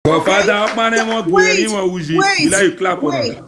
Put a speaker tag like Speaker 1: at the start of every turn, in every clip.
Speaker 1: Your
Speaker 2: Okay?
Speaker 1: father, man,
Speaker 2: Wait.
Speaker 1: you clap on
Speaker 2: Wait.
Speaker 1: him.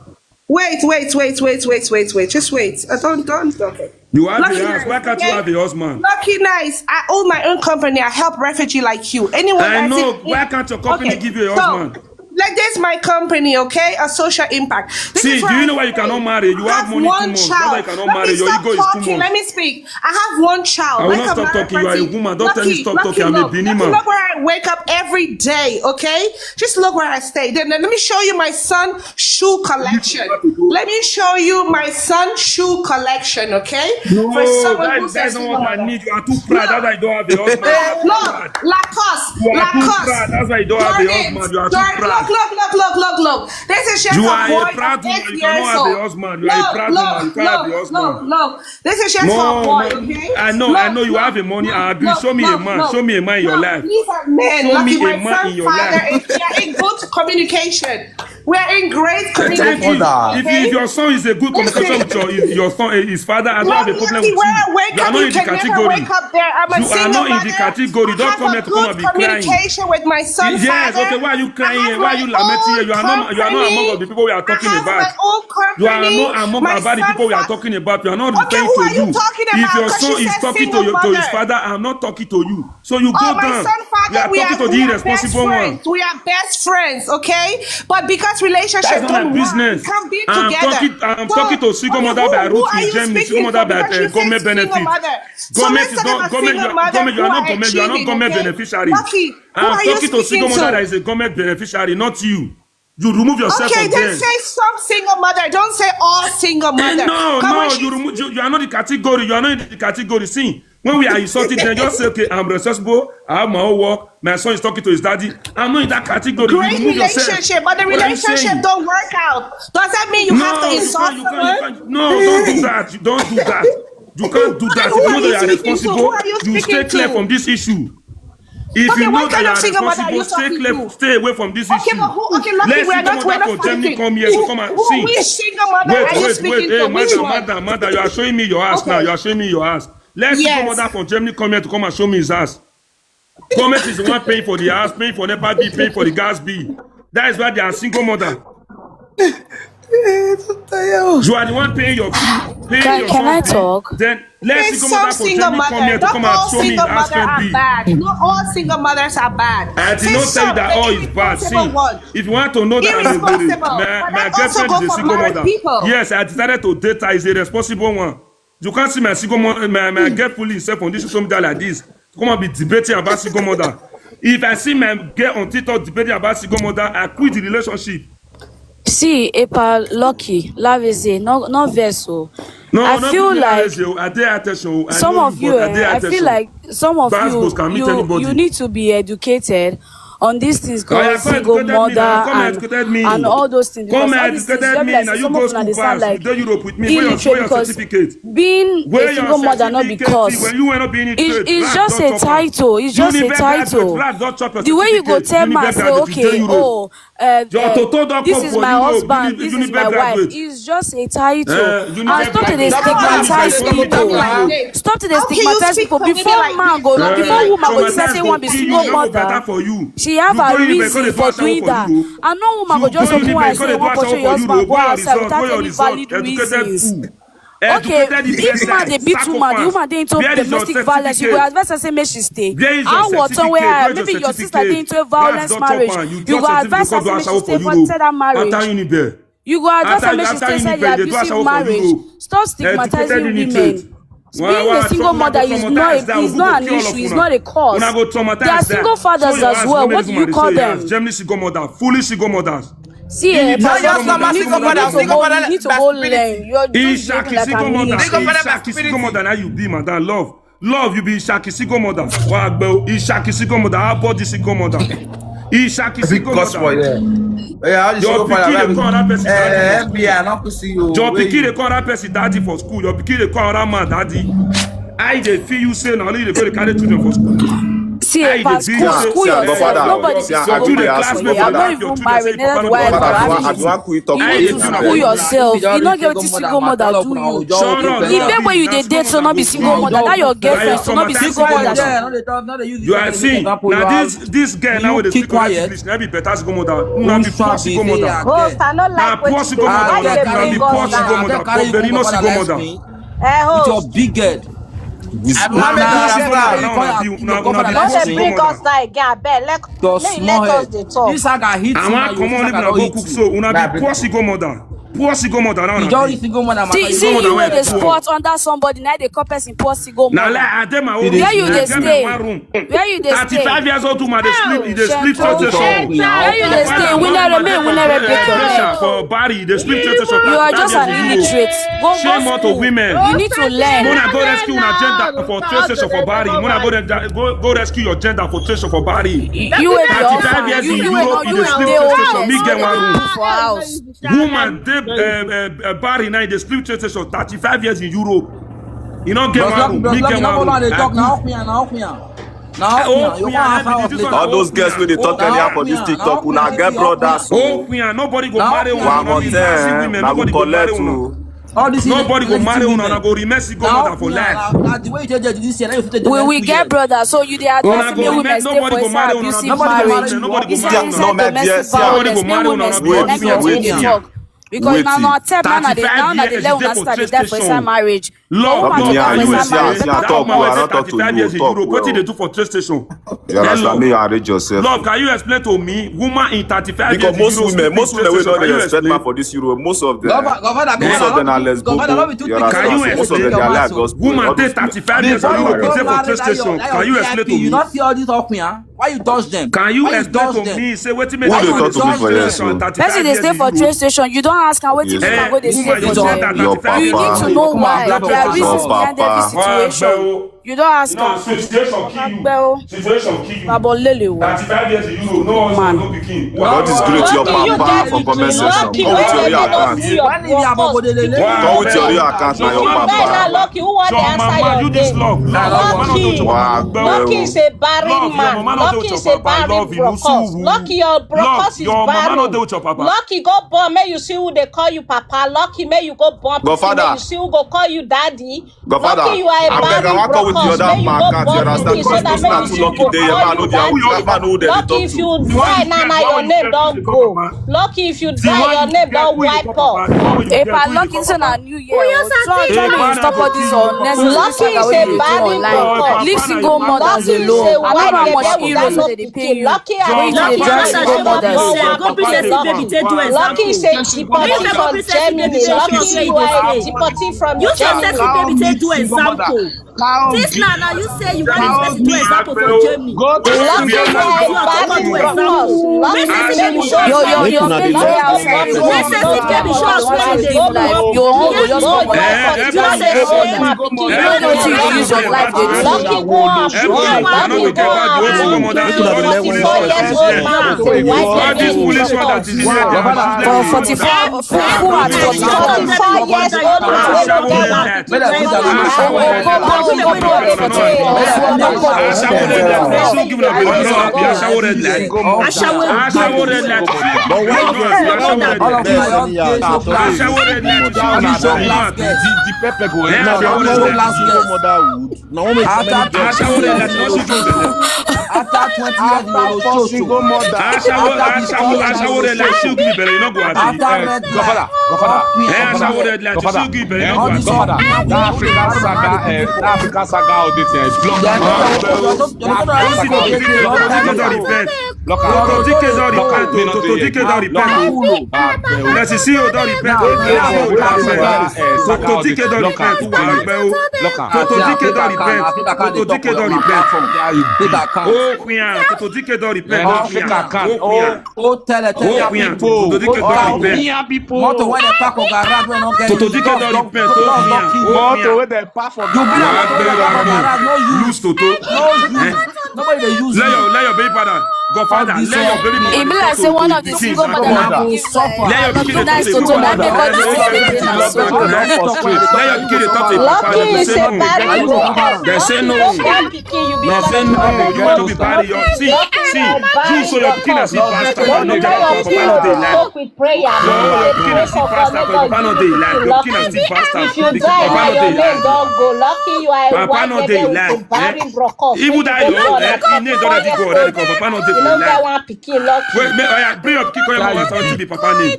Speaker 2: Wait. Just wait. Don't. Okay.
Speaker 1: You have
Speaker 2: Lucky
Speaker 1: a house.
Speaker 2: nice,
Speaker 1: Why can't you
Speaker 2: okay?
Speaker 1: have a husband?
Speaker 2: Lucky nice. I own my own company. I help refugee like you. Anyone
Speaker 1: I
Speaker 2: that's
Speaker 1: know. Why can't your company give you a husband?
Speaker 2: Like this, my company, okay? A social impact. This
Speaker 1: See,
Speaker 2: is
Speaker 1: do you know why you
Speaker 2: I
Speaker 1: cannot marry? You have money 2
Speaker 2: one
Speaker 1: months. That's why you
Speaker 2: child.
Speaker 1: cannot
Speaker 2: Let
Speaker 1: marry.
Speaker 2: me
Speaker 1: Your
Speaker 2: stop
Speaker 1: ego is 2
Speaker 2: talking.
Speaker 1: months.
Speaker 2: Let me speak. I have one child.
Speaker 1: I will
Speaker 2: Like
Speaker 1: not
Speaker 2: a
Speaker 1: stop talking. You are a
Speaker 2: married
Speaker 1: woman. Don't tell me stop talking. I'm a Benin
Speaker 2: Lucky,
Speaker 1: man.
Speaker 2: look where I wake up every day, okay? Just look where I stay. Then let me show you my son shoe collection. Let me show you my son shoe collection, okay?
Speaker 1: No,
Speaker 2: For someone who's
Speaker 1: that's
Speaker 2: a
Speaker 1: not
Speaker 2: single
Speaker 1: what I
Speaker 2: mother.
Speaker 1: need. You are too proud. That's why you don't have a husband.
Speaker 2: Look, Lacoste.
Speaker 1: You are too proud. That's why you don't have a husband. You are too proud.
Speaker 2: Look. This is just
Speaker 1: You
Speaker 2: a
Speaker 1: are
Speaker 2: boy
Speaker 1: a proud
Speaker 2: of
Speaker 1: woman.
Speaker 2: 8
Speaker 1: You
Speaker 2: years
Speaker 1: cannot have a
Speaker 2: old.
Speaker 1: husband. You are a proud woman. You can't have a husband.
Speaker 2: Look. This is just for a boy, okay?
Speaker 1: I know you have a money. I agree. Show me a man. Show me a man in your life.
Speaker 2: These are men.
Speaker 1: Show me
Speaker 2: Lucky,
Speaker 1: a
Speaker 2: my
Speaker 1: man in
Speaker 2: son's
Speaker 1: your
Speaker 2: father
Speaker 1: life.
Speaker 2: is in good communication. We are in great communication.
Speaker 1: If your son is a good communication with your son, his father, I don't have a problem with you.
Speaker 2: When I wake
Speaker 1: You are
Speaker 2: up,
Speaker 1: not
Speaker 2: you
Speaker 1: in the
Speaker 2: can never
Speaker 1: category.
Speaker 2: wake up there. I'm a
Speaker 1: You are
Speaker 2: single
Speaker 1: not in
Speaker 2: mother.
Speaker 1: the category. Don't come here to come and be crying.
Speaker 2: Communication with my son's
Speaker 1: Yes,
Speaker 2: father.
Speaker 1: okay. Why are you crying
Speaker 2: I
Speaker 1: here?
Speaker 2: have
Speaker 1: Why are you
Speaker 2: my
Speaker 1: lamenting here?
Speaker 2: own
Speaker 1: You are not among the people we are talking
Speaker 2: I have
Speaker 1: about.
Speaker 2: my own
Speaker 1: You are
Speaker 2: company.
Speaker 1: not among
Speaker 2: My
Speaker 1: about the people we are
Speaker 2: son-
Speaker 1: talking about. You are not
Speaker 2: Okay,
Speaker 1: referring
Speaker 2: who
Speaker 1: to
Speaker 2: are you talking
Speaker 1: If
Speaker 2: about?
Speaker 1: your
Speaker 2: 'Cause
Speaker 1: son
Speaker 2: she
Speaker 1: is
Speaker 2: said
Speaker 1: talking to
Speaker 2: single
Speaker 1: his
Speaker 2: mother.
Speaker 1: father, I'm not talking to you. So you go
Speaker 2: my
Speaker 1: down.
Speaker 2: son father,
Speaker 1: We are talking to the irresponsible one.
Speaker 2: We are best friends, okay? But because relationships
Speaker 1: That's not my
Speaker 2: don't
Speaker 1: business.
Speaker 2: work, we can't be
Speaker 1: I'm
Speaker 2: together.
Speaker 1: talking to single mother by
Speaker 2: who
Speaker 1: route
Speaker 2: are
Speaker 1: in
Speaker 2: you
Speaker 1: Germany. Single
Speaker 2: speaking
Speaker 1: mother
Speaker 2: for?
Speaker 1: by
Speaker 2: Because you said
Speaker 1: government
Speaker 2: single
Speaker 1: benefit.
Speaker 2: mother. So
Speaker 1: Government
Speaker 2: let's
Speaker 1: is
Speaker 2: talk
Speaker 1: not
Speaker 2: about
Speaker 1: government.
Speaker 2: single mother
Speaker 1: You are
Speaker 2: who
Speaker 1: not government. You are not
Speaker 2: achieving,
Speaker 1: government
Speaker 2: okay?
Speaker 1: beneficiary.
Speaker 2: Lucky, who
Speaker 1: I'm
Speaker 2: are you
Speaker 1: talking to single
Speaker 2: speaking
Speaker 1: mother
Speaker 2: to?
Speaker 1: that is a government beneficiary, not you. You remove yourself
Speaker 2: Okay,
Speaker 1: from
Speaker 2: then
Speaker 1: there.
Speaker 2: say some single mother. Don't say all single mother.
Speaker 1: No, you are not the category. You are not in the category. See, when we are insulting them, just say, okay, I'm responsible. I have my own work. My son is talking to his daddy. I'm not in that category.
Speaker 2: Great
Speaker 1: You remove
Speaker 2: relationship,
Speaker 1: yourself.
Speaker 2: but the
Speaker 1: What are you
Speaker 2: relationship
Speaker 1: saying?
Speaker 2: don't work out. Does that mean you have to insult someone?
Speaker 1: No, don't do that. You don't do that. You can't do that.
Speaker 2: And
Speaker 1: If
Speaker 2: who
Speaker 1: you
Speaker 2: are
Speaker 1: know that
Speaker 2: you
Speaker 1: you are
Speaker 2: speaking to? Who
Speaker 1: responsible,
Speaker 2: are you
Speaker 1: you stay
Speaker 2: speaking
Speaker 1: clear
Speaker 2: to?
Speaker 1: from this issue. If
Speaker 2: Okay,
Speaker 1: you know
Speaker 2: what
Speaker 1: that
Speaker 2: kind
Speaker 1: you
Speaker 2: of
Speaker 1: are
Speaker 2: single mother are you
Speaker 1: responsible,
Speaker 2: talking to?
Speaker 1: stay away from this
Speaker 2: Okay,
Speaker 1: issue.
Speaker 2: but who? Okay, Lucky,
Speaker 1: Let's
Speaker 2: we're
Speaker 1: see
Speaker 2: not
Speaker 1: mother from Germany
Speaker 2: fighting.
Speaker 1: come here to come and sing.
Speaker 2: Which single mother are you speaking to?
Speaker 1: Hey,
Speaker 2: Which one?
Speaker 1: madam, you are showing me your ass now. You are showing me your ass. Let's see mother from Germany come here to come and show me his ass. Government is the one paying for the house, paying for NEPA bill, paying for the gas bill. That is why they are single mother. You are the one paying your bill, paying your
Speaker 3: Can I
Speaker 1: bill.
Speaker 3: talk?
Speaker 1: Then let's single mother from
Speaker 2: Single
Speaker 1: Germany come here to
Speaker 2: not
Speaker 1: come
Speaker 2: all
Speaker 1: and show me his
Speaker 2: single
Speaker 1: ass
Speaker 2: mothers are
Speaker 1: bill.
Speaker 2: bad. Not all single mothers are bad.
Speaker 1: I did not tell you that all is bad. See, if you want to know that my girlfriend is a single mother, yes, I decided to date her. Is a responsible one. You can't see my single mother, my girl fully himself on this social media like this. Come and be debating about single mother. If I see my girl on TikTok debating about single mother, I quit the relationship.
Speaker 3: See, Epa, Lucky, Lavize, not Verso.
Speaker 1: No,
Speaker 3: I feel like
Speaker 1: some
Speaker 3: of you, I feel like some of you need to be educated on these things called single mother and all those things.
Speaker 1: Come and educated me. Now you go school pass. You do Europe with me. Where your certificate?
Speaker 3: Being a single mother not because it's just a title. It's just a title. The way you go tell me, say, okay, oh, this is my husband, this is my wife. It's just a title. And stop to stigmatize people. Stop to stigmatize people. Before man go, before woman go say one be single mother. She have a reason for doing that. And no woman go just open and say one portion your husband go outside without any valid reasons. Okay, if man dey beat woman, the woman dey into domestic violence, you go advise her say make she stay. How what where maybe your sister dey into a violence marriage, you go advise her say make she stay for that marriage. You go advise her make she stay inside the abusive marriage. Stop stigmatizing women. Being a single mother is not an issue, it's not a cause. There are single fathers as well. What do you call them?
Speaker 1: Germany single mother, fully single mothers.
Speaker 3: See, you need to go learn. You're just living like a mini.
Speaker 1: Single mother, now you be, madam. Love, you be Ishaki single mother. Ishaki single mother, how about this single mother? Ishaki single mother. Your pikin dey call that person daddy. Your pikin dey call that person daddy for school. Your pikin dey call that man daddy. I dey feel you say na only you dey go dey carry children for school.
Speaker 3: See, school yourself. Nobody's single mother. I'm not even married. Neither do I. You need to school yourself. You not get with single mother, do you? The babe when you date, so not be single mother. That your girlfriend, so not be single mother.
Speaker 1: You are seeing now this girl now with the single mother. Now be better single mother. Now be poor single mother. Now poor single mother. Now be poor single mother. Very no single mother.
Speaker 4: With your big head.
Speaker 5: Don't bring us now again, let us dey talk.
Speaker 1: This saga hit. I want come on, let me go cook so. Una be poor single mother. Poor single mother now.
Speaker 3: See you wey dey squat under somebody, now they call person poor single mother.
Speaker 1: Now like I
Speaker 3: where you dey stay? Where you dey stay?
Speaker 1: 35 years old woman dey sleep. They sleep translation.
Speaker 3: Where you dey stay? We never break your neck.
Speaker 1: For body, they sleep translation.
Speaker 3: You are just an illiterate. Go
Speaker 1: to women.
Speaker 3: You need to learn.
Speaker 1: Mona go rescue una gender for translation for body. Mona go rescue your gender for translation for body.
Speaker 3: You will be
Speaker 1: 35 years in Europe, you dey sleep translation. Me get one room
Speaker 3: for house.
Speaker 1: Woman dey body now they sleep translation 35 years in Europe. You don't get one room. Me get one room.
Speaker 6: All those girls when they talk anyhow for this TikTok, una get brothers.
Speaker 1: Oh, nobody go marry una. Nobody go marry una. Nobody go marry una. Go remain single mother for life.
Speaker 3: We get brothers, so you dey advise me women stay for inside abusive marriage.
Speaker 1: Nobody go marry una.
Speaker 3: Because now they let una start the death for inside marriage.
Speaker 1: Love, what did they do for train station?
Speaker 6: You understand me? You arrange yourself.
Speaker 1: Love, can you explain to me, woman in 35
Speaker 6: because
Speaker 1: years?
Speaker 6: Because most women will not respect man for this Euro. Most of them are lesbian.
Speaker 1: Can you explain? Woman take 35 years in Europe for train station. Can you explain to me?
Speaker 4: You not see all these off why you touch them?
Speaker 1: Can you explain to me? Say what you make?
Speaker 6: Who they talk to me for years?
Speaker 3: Person they stay for train station. You don't ask her what you go they stay for there. You need to know why. There are reasons behind every situation. You don't ask her.
Speaker 1: Situation kill you.
Speaker 3: 35
Speaker 1: years in Europe, no husband, no pikin.
Speaker 6: God is great, your papa from comment section. Come with your real account. Come with your real account now, your papa.
Speaker 5: Lucky, who want to answer your day? Lucky is a barren man. Lucky is a barren brocos. Lucky your brocos is barren. Lucky go born, may you see who they call you papa. Lucky may you go born, may you see who go call you daddy. Lucky you are a barren brocos. Lucky if you die now your name don't go. Lucky if you die your name don't wipe off.
Speaker 3: If I lucky it's a new year, stop all this unnecessary.
Speaker 5: Lucky is a barren
Speaker 3: leave single mothers alone. I don't know how much heroes they pay you.
Speaker 5: Lucky Lucky is a deportee from Germany. Lucky you are a deportee from Germany.
Speaker 7: You do example. This now you say you want to do example for Germany.
Speaker 5: Lucky you are a barren brocos.
Speaker 1: Let your baby father. Godfather, let your baby mama.
Speaker 3: It be like say one of the single mother now will suffer.
Speaker 1: Let your kid
Speaker 3: That's to that because this is
Speaker 1: let your kid talk to papa. They say no. No, say no. You want to be bad. See, you so your kid has pastor. No, papa no dey like.
Speaker 5: With prayer.
Speaker 1: No, your kid has pastor. Papa no dey like. Your kid has pastor.
Speaker 5: If you die,
Speaker 1: Papa no
Speaker 5: your
Speaker 1: dey
Speaker 5: name
Speaker 1: like.
Speaker 5: don't go. Lucky you are a
Speaker 1: Papa no dey like. Even that you name don't already go already. Papa no dey like.
Speaker 5: One pikin lucky.
Speaker 1: Wait, bring your pikin come your mama want to be papa name.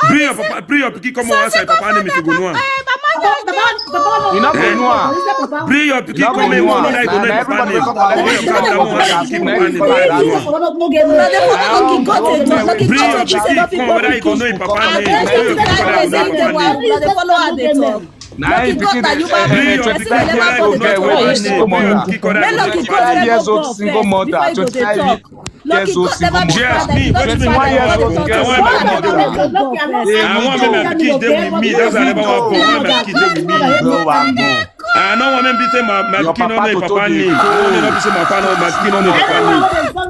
Speaker 1: Bring your pikin come outside papa name if you go know.
Speaker 6: You not go know.
Speaker 1: Bring your pikin come here, one that go know papa name. Bring your pikin come whether you go know papa name.
Speaker 6: Now you pick years old single mother, 25 years old single mother.
Speaker 1: Yes, me, 21 years old single mother. I want my kids there with me. That's why I never want to go. My kids there with me. I know when be say my pikin no know papa name. No be say my pikin no know papa name.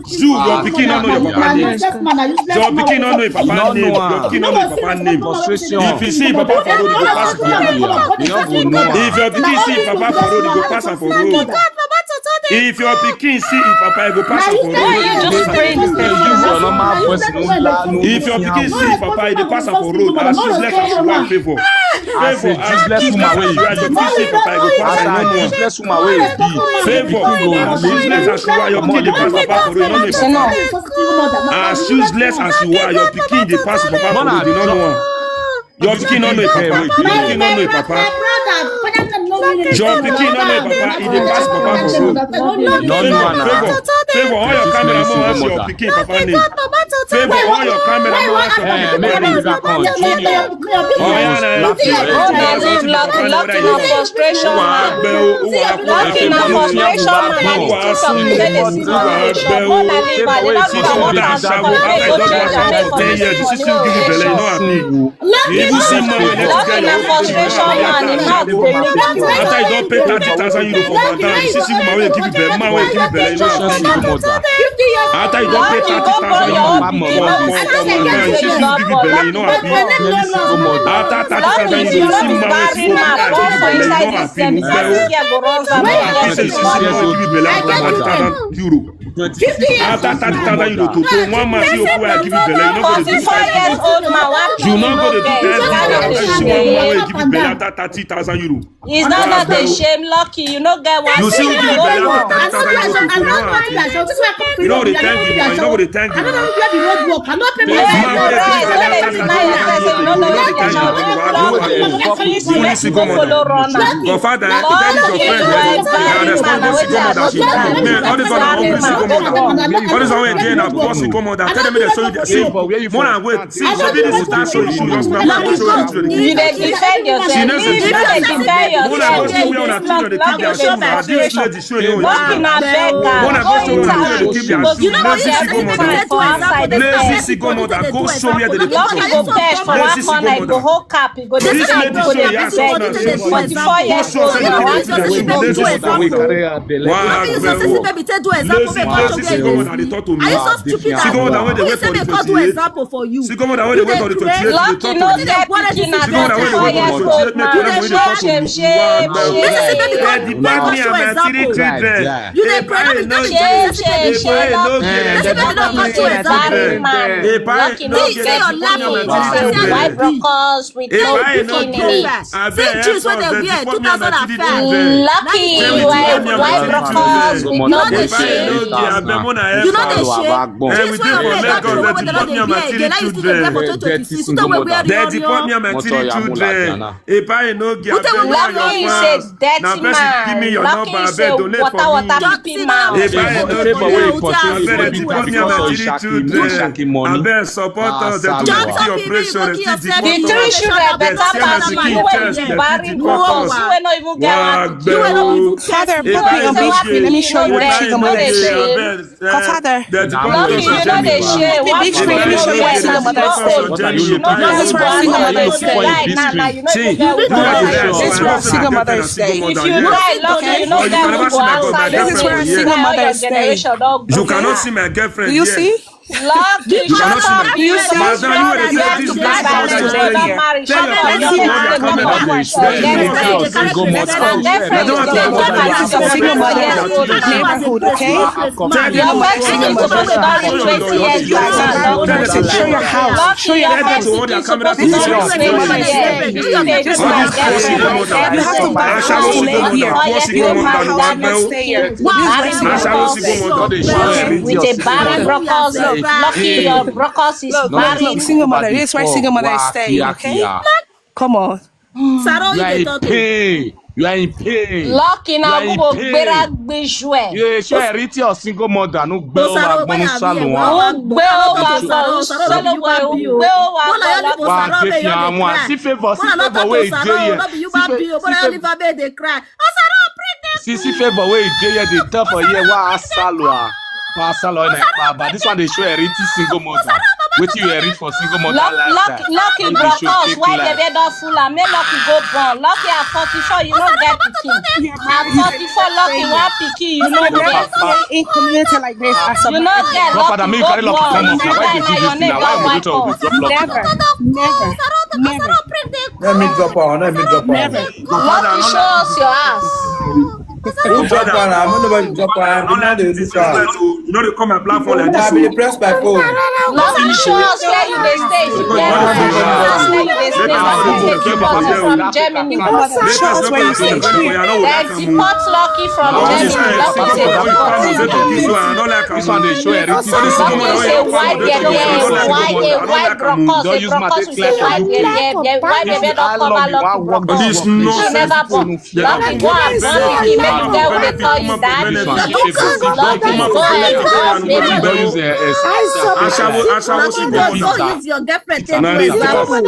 Speaker 1: Your pikin no know your papa name. Your pikin no know papa name. Your pikin no know papa name. If you see papa for road, you go pass for road. If your pikin see papa for road, you go pass for road. If your pikin see papa, you go pass for road. If your pikin see papa, you go pass for road. As useless as you are, favor. Favor, as useless as you are, your pikin see papa, you go pass for road. Favor, as useless as you are, your pikin dey pass papa for road. You no know papa. As useless as you are, your pikin dey pass papa for road. You no know. Your pikin no know papa. Your pikin no know papa. Your pikin no know papa. He dey pass papa for road. Favor, all your camera man ask your pikin papa name. Favor, all your camera man ask your pikin papa name. Oh yeah, na.
Speaker 5: Lucky no frustration man. Lucky no frustration
Speaker 1: after you don't pay 30,000 euro for Madame, you see man wey give you belle, man wey give you belle, you know after you don't pay 30,000 euro for Madame, you see give you belle, you know after 30,000 euro, you see man wey give you belle, you know after you give you belle, 30,000 euro. After 30,000 euro to one man see who I give you belle, you know go to do
Speaker 5: 45 years old man,
Speaker 1: you know go to do 10,000 euro, give you belle after 30,000 euro.
Speaker 5: It's not a shame, Lucky. You know, get one.
Speaker 1: You see, you give belle after 30,000 euro. You know the thank you, man. You know the thank you. Godfather, that is your friend. All this one all this one again, of course, you come on. Tell them they show you their sin. More than wait. See, so this is that show you show us now.
Speaker 5: You defend yourself.
Speaker 1: When I go show you on a children, they keep their shoes. I this lady show you. When I go show you on a children, they keep their shoes. Lazy single mother, go show where they keep your shoes. Lazy single mother. This lady show you as soon as she 44 years old. Lazy single mother, they talk to me. Single mother when they wait for the 28. Single mother when they wait for the 28.
Speaker 5: Lucky no get pikin at 44 years old man. Lucky says dirty man. Lucky say water pipi man.
Speaker 1: beg support us. The Turkey operation.
Speaker 5: The 3 children better pass you when you marry brothers. You will not even get one.
Speaker 2: Father, put me on beach. Let me show you what single mother is. Father,
Speaker 5: Lucky, you know they share. One
Speaker 2: let me show you what single mother is. This is where single mother is.
Speaker 5: If you die, Lucky, you know that will go outside.
Speaker 2: This is where single mother is.
Speaker 1: You cannot see my girlfriend.
Speaker 2: Do you see?
Speaker 5: Lucky, shut up.
Speaker 2: You see? Neighborhood, okay? Show your house. Show your house. You have to buy
Speaker 5: with a barren brokers. Lucky your brokers is married.
Speaker 2: Look, single mother. This is where single mother is staying, okay? Come on.
Speaker 7: You are in pain. You are in pain.
Speaker 5: Lucky now go gbera gbe jouer.
Speaker 7: You share it your single mother no gbe o wa gbonu salon wa.
Speaker 5: O gbe o wa solo wa o gbe o wa solo
Speaker 7: wa ke fi àwọn si favor wey dey here. Si favor wey dey here dey tell for here wa salwa. Pasalo na but this one they show a single mother. What you read for single mother lifestyle?
Speaker 5: Lucky brokers, why they don't full and make Lucky go born. Lucky at 44, you don't get pikin. At 44, Lucky one pikin, you don't get.
Speaker 2: In community like this,
Speaker 5: you don't get Lucky go born.
Speaker 2: Never.
Speaker 8: Let me drop on.
Speaker 5: Lucky show us your ass.
Speaker 8: Who drop on? I'm nobody drop on. I'm not doing this one.
Speaker 1: You know they come and platform like this.
Speaker 8: I'll be pressed by phone.
Speaker 5: Lucky show us where you dey stay. From Germany.
Speaker 2: Show us where you stay.
Speaker 5: They deport Lucky from Germany. Lucky say
Speaker 7: this one they show a
Speaker 5: white brokers. They say white baby don't cover Lucky.
Speaker 1: This no.
Speaker 5: Never born. Lucky go and born pikin make you get what they call you dad. Lucky go and
Speaker 7: use your girlfriend take for example.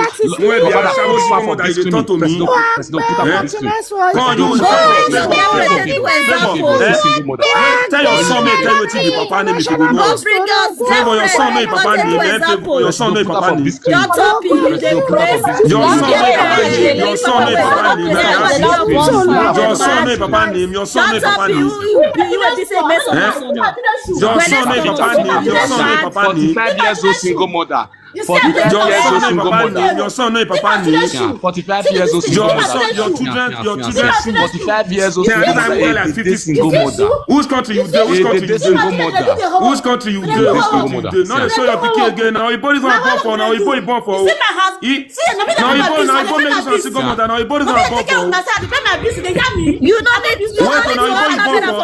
Speaker 1: Tell your son make tell wetin the papa name is. Favor your son make papa name. Your son make papa name. Your son make papa name. Your son make papa name. Your son make papa name. Your son make papa name. Your son make papa name.
Speaker 7: 45 years old single mother.
Speaker 1: 45 years old single mother. Your son no papa name.
Speaker 7: 45 years old single mother.
Speaker 1: Your children
Speaker 7: 45 years old single mother.
Speaker 1: Whose country you dey? Whose country you
Speaker 7: single mother?
Speaker 1: Whose country you dey? Whose country you dey? Now they show your pikin again. Now you born for. Now you born for. Now you born make this one single mother. Now you born for.
Speaker 7: You know that you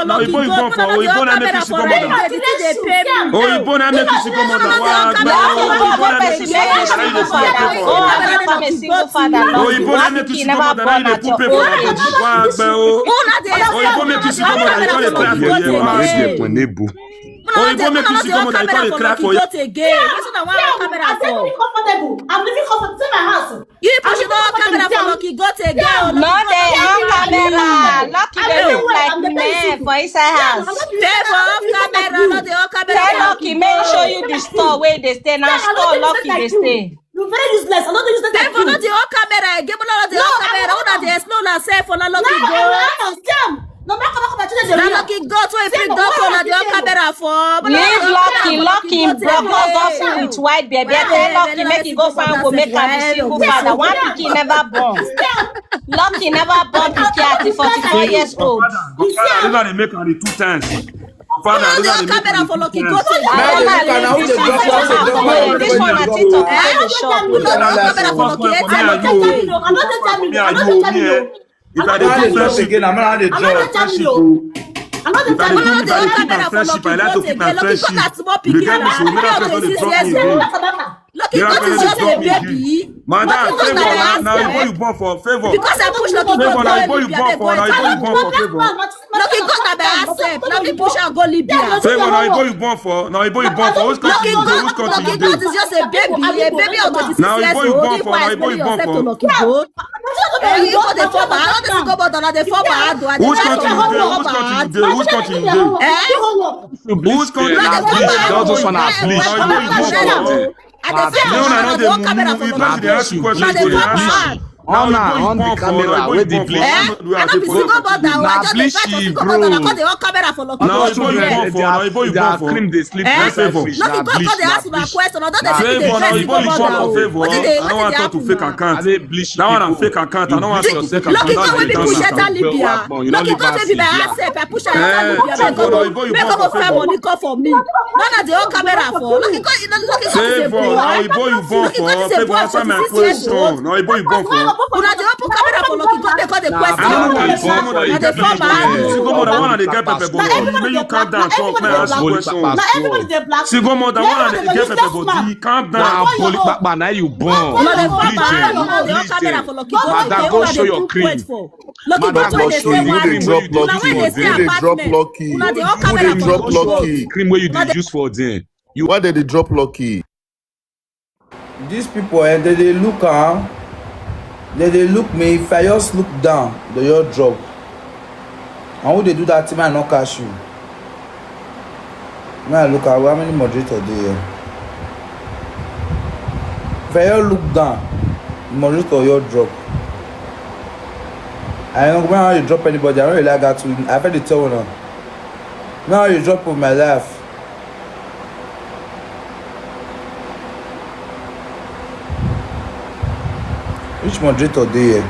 Speaker 1: now you born for. You born and make this single mother. Oh, you born and make this single mother.
Speaker 5: Oh, you born make you single mother. Now you put paper on the
Speaker 1: oh, you born make you single mother. You call it crack for you. Oh, you born make you single mother. You call it crack for you.
Speaker 7: I'm living comfortable in my house. You push it on camera for Lucky go to girl.
Speaker 5: No, they on camera. Lucky they look like men for inside house.
Speaker 7: They for off camera, no they on camera.
Speaker 5: Tell Lucky, may show you the store where they stay. Now store Lucky they stay.
Speaker 7: You're very useless. I'm not useless. They for not the on camera. Give me not the on camera. Who that they explode and say for Lucky go. No matter how much they Lucky go to a big dog for the on camera for.
Speaker 5: Leave Lucky brokers off with white baby. Tell Lucky make you go find go make a single father. One pikin never born. Lucky never born pikin at 44 years old.
Speaker 1: These are they make only 2 times. Father,
Speaker 7: these are the camera for Lucky go to.
Speaker 5: This one at TikTok. The shop.
Speaker 7: Camera for Lucky.
Speaker 1: If I do friendship again, I'm not a job. Friendship. If I do friendship, I like to keep my friendship. You get me? So we never drop me again.
Speaker 7: Lucky God is just a baby.
Speaker 1: Madam, favor now you born for favor.
Speaker 7: Because I push Lucky God
Speaker 1: now you born for favor.
Speaker 7: Lucky God na by herself. Now we push her go Libya.
Speaker 1: Favor now you born for. Which country you dey? Which country you dey?
Speaker 7: Lucky God is just a baby of 26
Speaker 1: now
Speaker 7: years old.
Speaker 1: you born for. Now you born for.
Speaker 7: Lucky God. You go the former. I don't think about that. The former.
Speaker 1: Which country you dey? Which country you dey? Which country?
Speaker 6: Those one are bleach.
Speaker 1: On the camera, where the bleach?
Speaker 7: I don't be single mother. I just dey try to single mother. I got the whole camera for Lucky God.
Speaker 6: Cream they sleep.
Speaker 7: Lucky God they ask me a question. I don't dey see the single mother.
Speaker 1: What did they want to fake account? That one a fake account. I don't want to fake account.
Speaker 7: Lucky God when me push enter Libya. Lucky God when be by herself. I push her enter Libya. Make go find money come for me. None of the whole camera for. Lucky God is a boy.
Speaker 1: Now you born for. Favor answer my question. Now you born for.
Speaker 7: Una dey open camera for Lucky God because the question. Na the former.
Speaker 1: One they get pepper body. May you calm down. Talk. May ask question. Single mother one they get pepper body. Calm down.
Speaker 6: But now you born.
Speaker 7: Na the former. The camera for Lucky God.
Speaker 6: Madam, go show your cream.
Speaker 7: Lucky God when they say
Speaker 6: Lucky.
Speaker 7: Una dey open camera for
Speaker 6: Lucky. Cream where you dey use for them. Why did they drop Lucky?
Speaker 8: These people, they look they look me. If I just look down, they just drop. And when they do that, I not cash you. Now look at how many moderators there. If I just look down, the moderator your drop. I don't know how you drop anybody. I don't really like that too. I've had to tell now. Now you drop on my life. Which moderator there?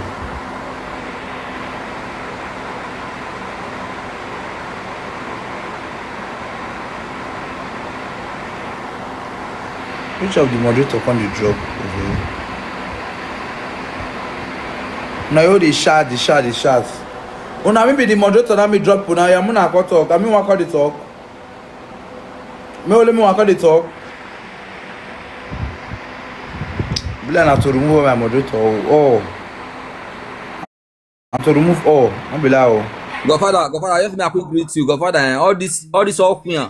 Speaker 8: Which of the moderator can you drop over? Now you the shot. Oh, now maybe the moderator now me drop. Now you am not talk. I mean, what the talk? Me only me what the talk. I have to remove my moderator. Oh, I have to remove all. I'm below.
Speaker 4: Godfather, I just make a quick greet to you. Godfather, all this all queen.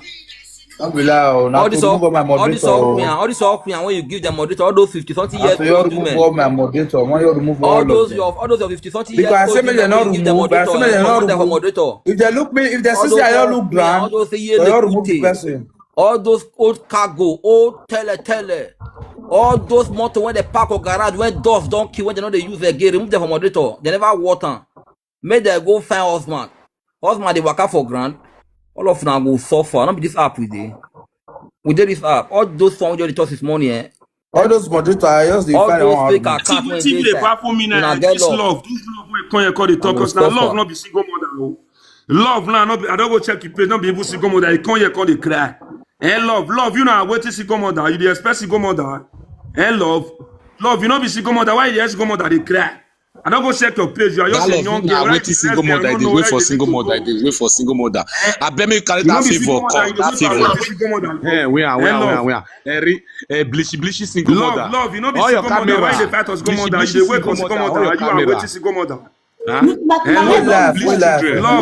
Speaker 8: I'm below. Now to remove my moderator.
Speaker 4: All this all queen. When you give them moderator, all those 50-something years
Speaker 8: old women. All my moderator. When you remove
Speaker 4: all those your 50-something years old.
Speaker 8: Because I say they're not remove. If they look me, if they see I don't look grand, they don't remove the person.
Speaker 4: All those old cargo, old tele. All those motor when they park or garage, when doors don't kill, when they know they use their gear, remove them from moderator. They never water. Make them go find husband. Husband they work out for grand. All of them go suffer. Not be this app we did. We did this app. All those songs we already talked this morning,
Speaker 8: All those moderators are just the
Speaker 4: all those fake accounts.
Speaker 1: TV they platform me now. This love we can't call the talk because now love not be single mother. Love now not be. I don't go check your page. Not be able single mother. You can't call the cry. Love, you know I wait to single mother. You the expect single mother. Love, you know be single mother. Why you single mother they cry? I don't go check your page. You are just a young girl.
Speaker 6: Wait to single mother. They wait for single mother. They wait for single mother. I bet me carry that favor. We are. Bleachy single mother.
Speaker 1: Love, you know be single mother. Why they fight us single mother? You wait for single mother. You are waiting single mother. Love,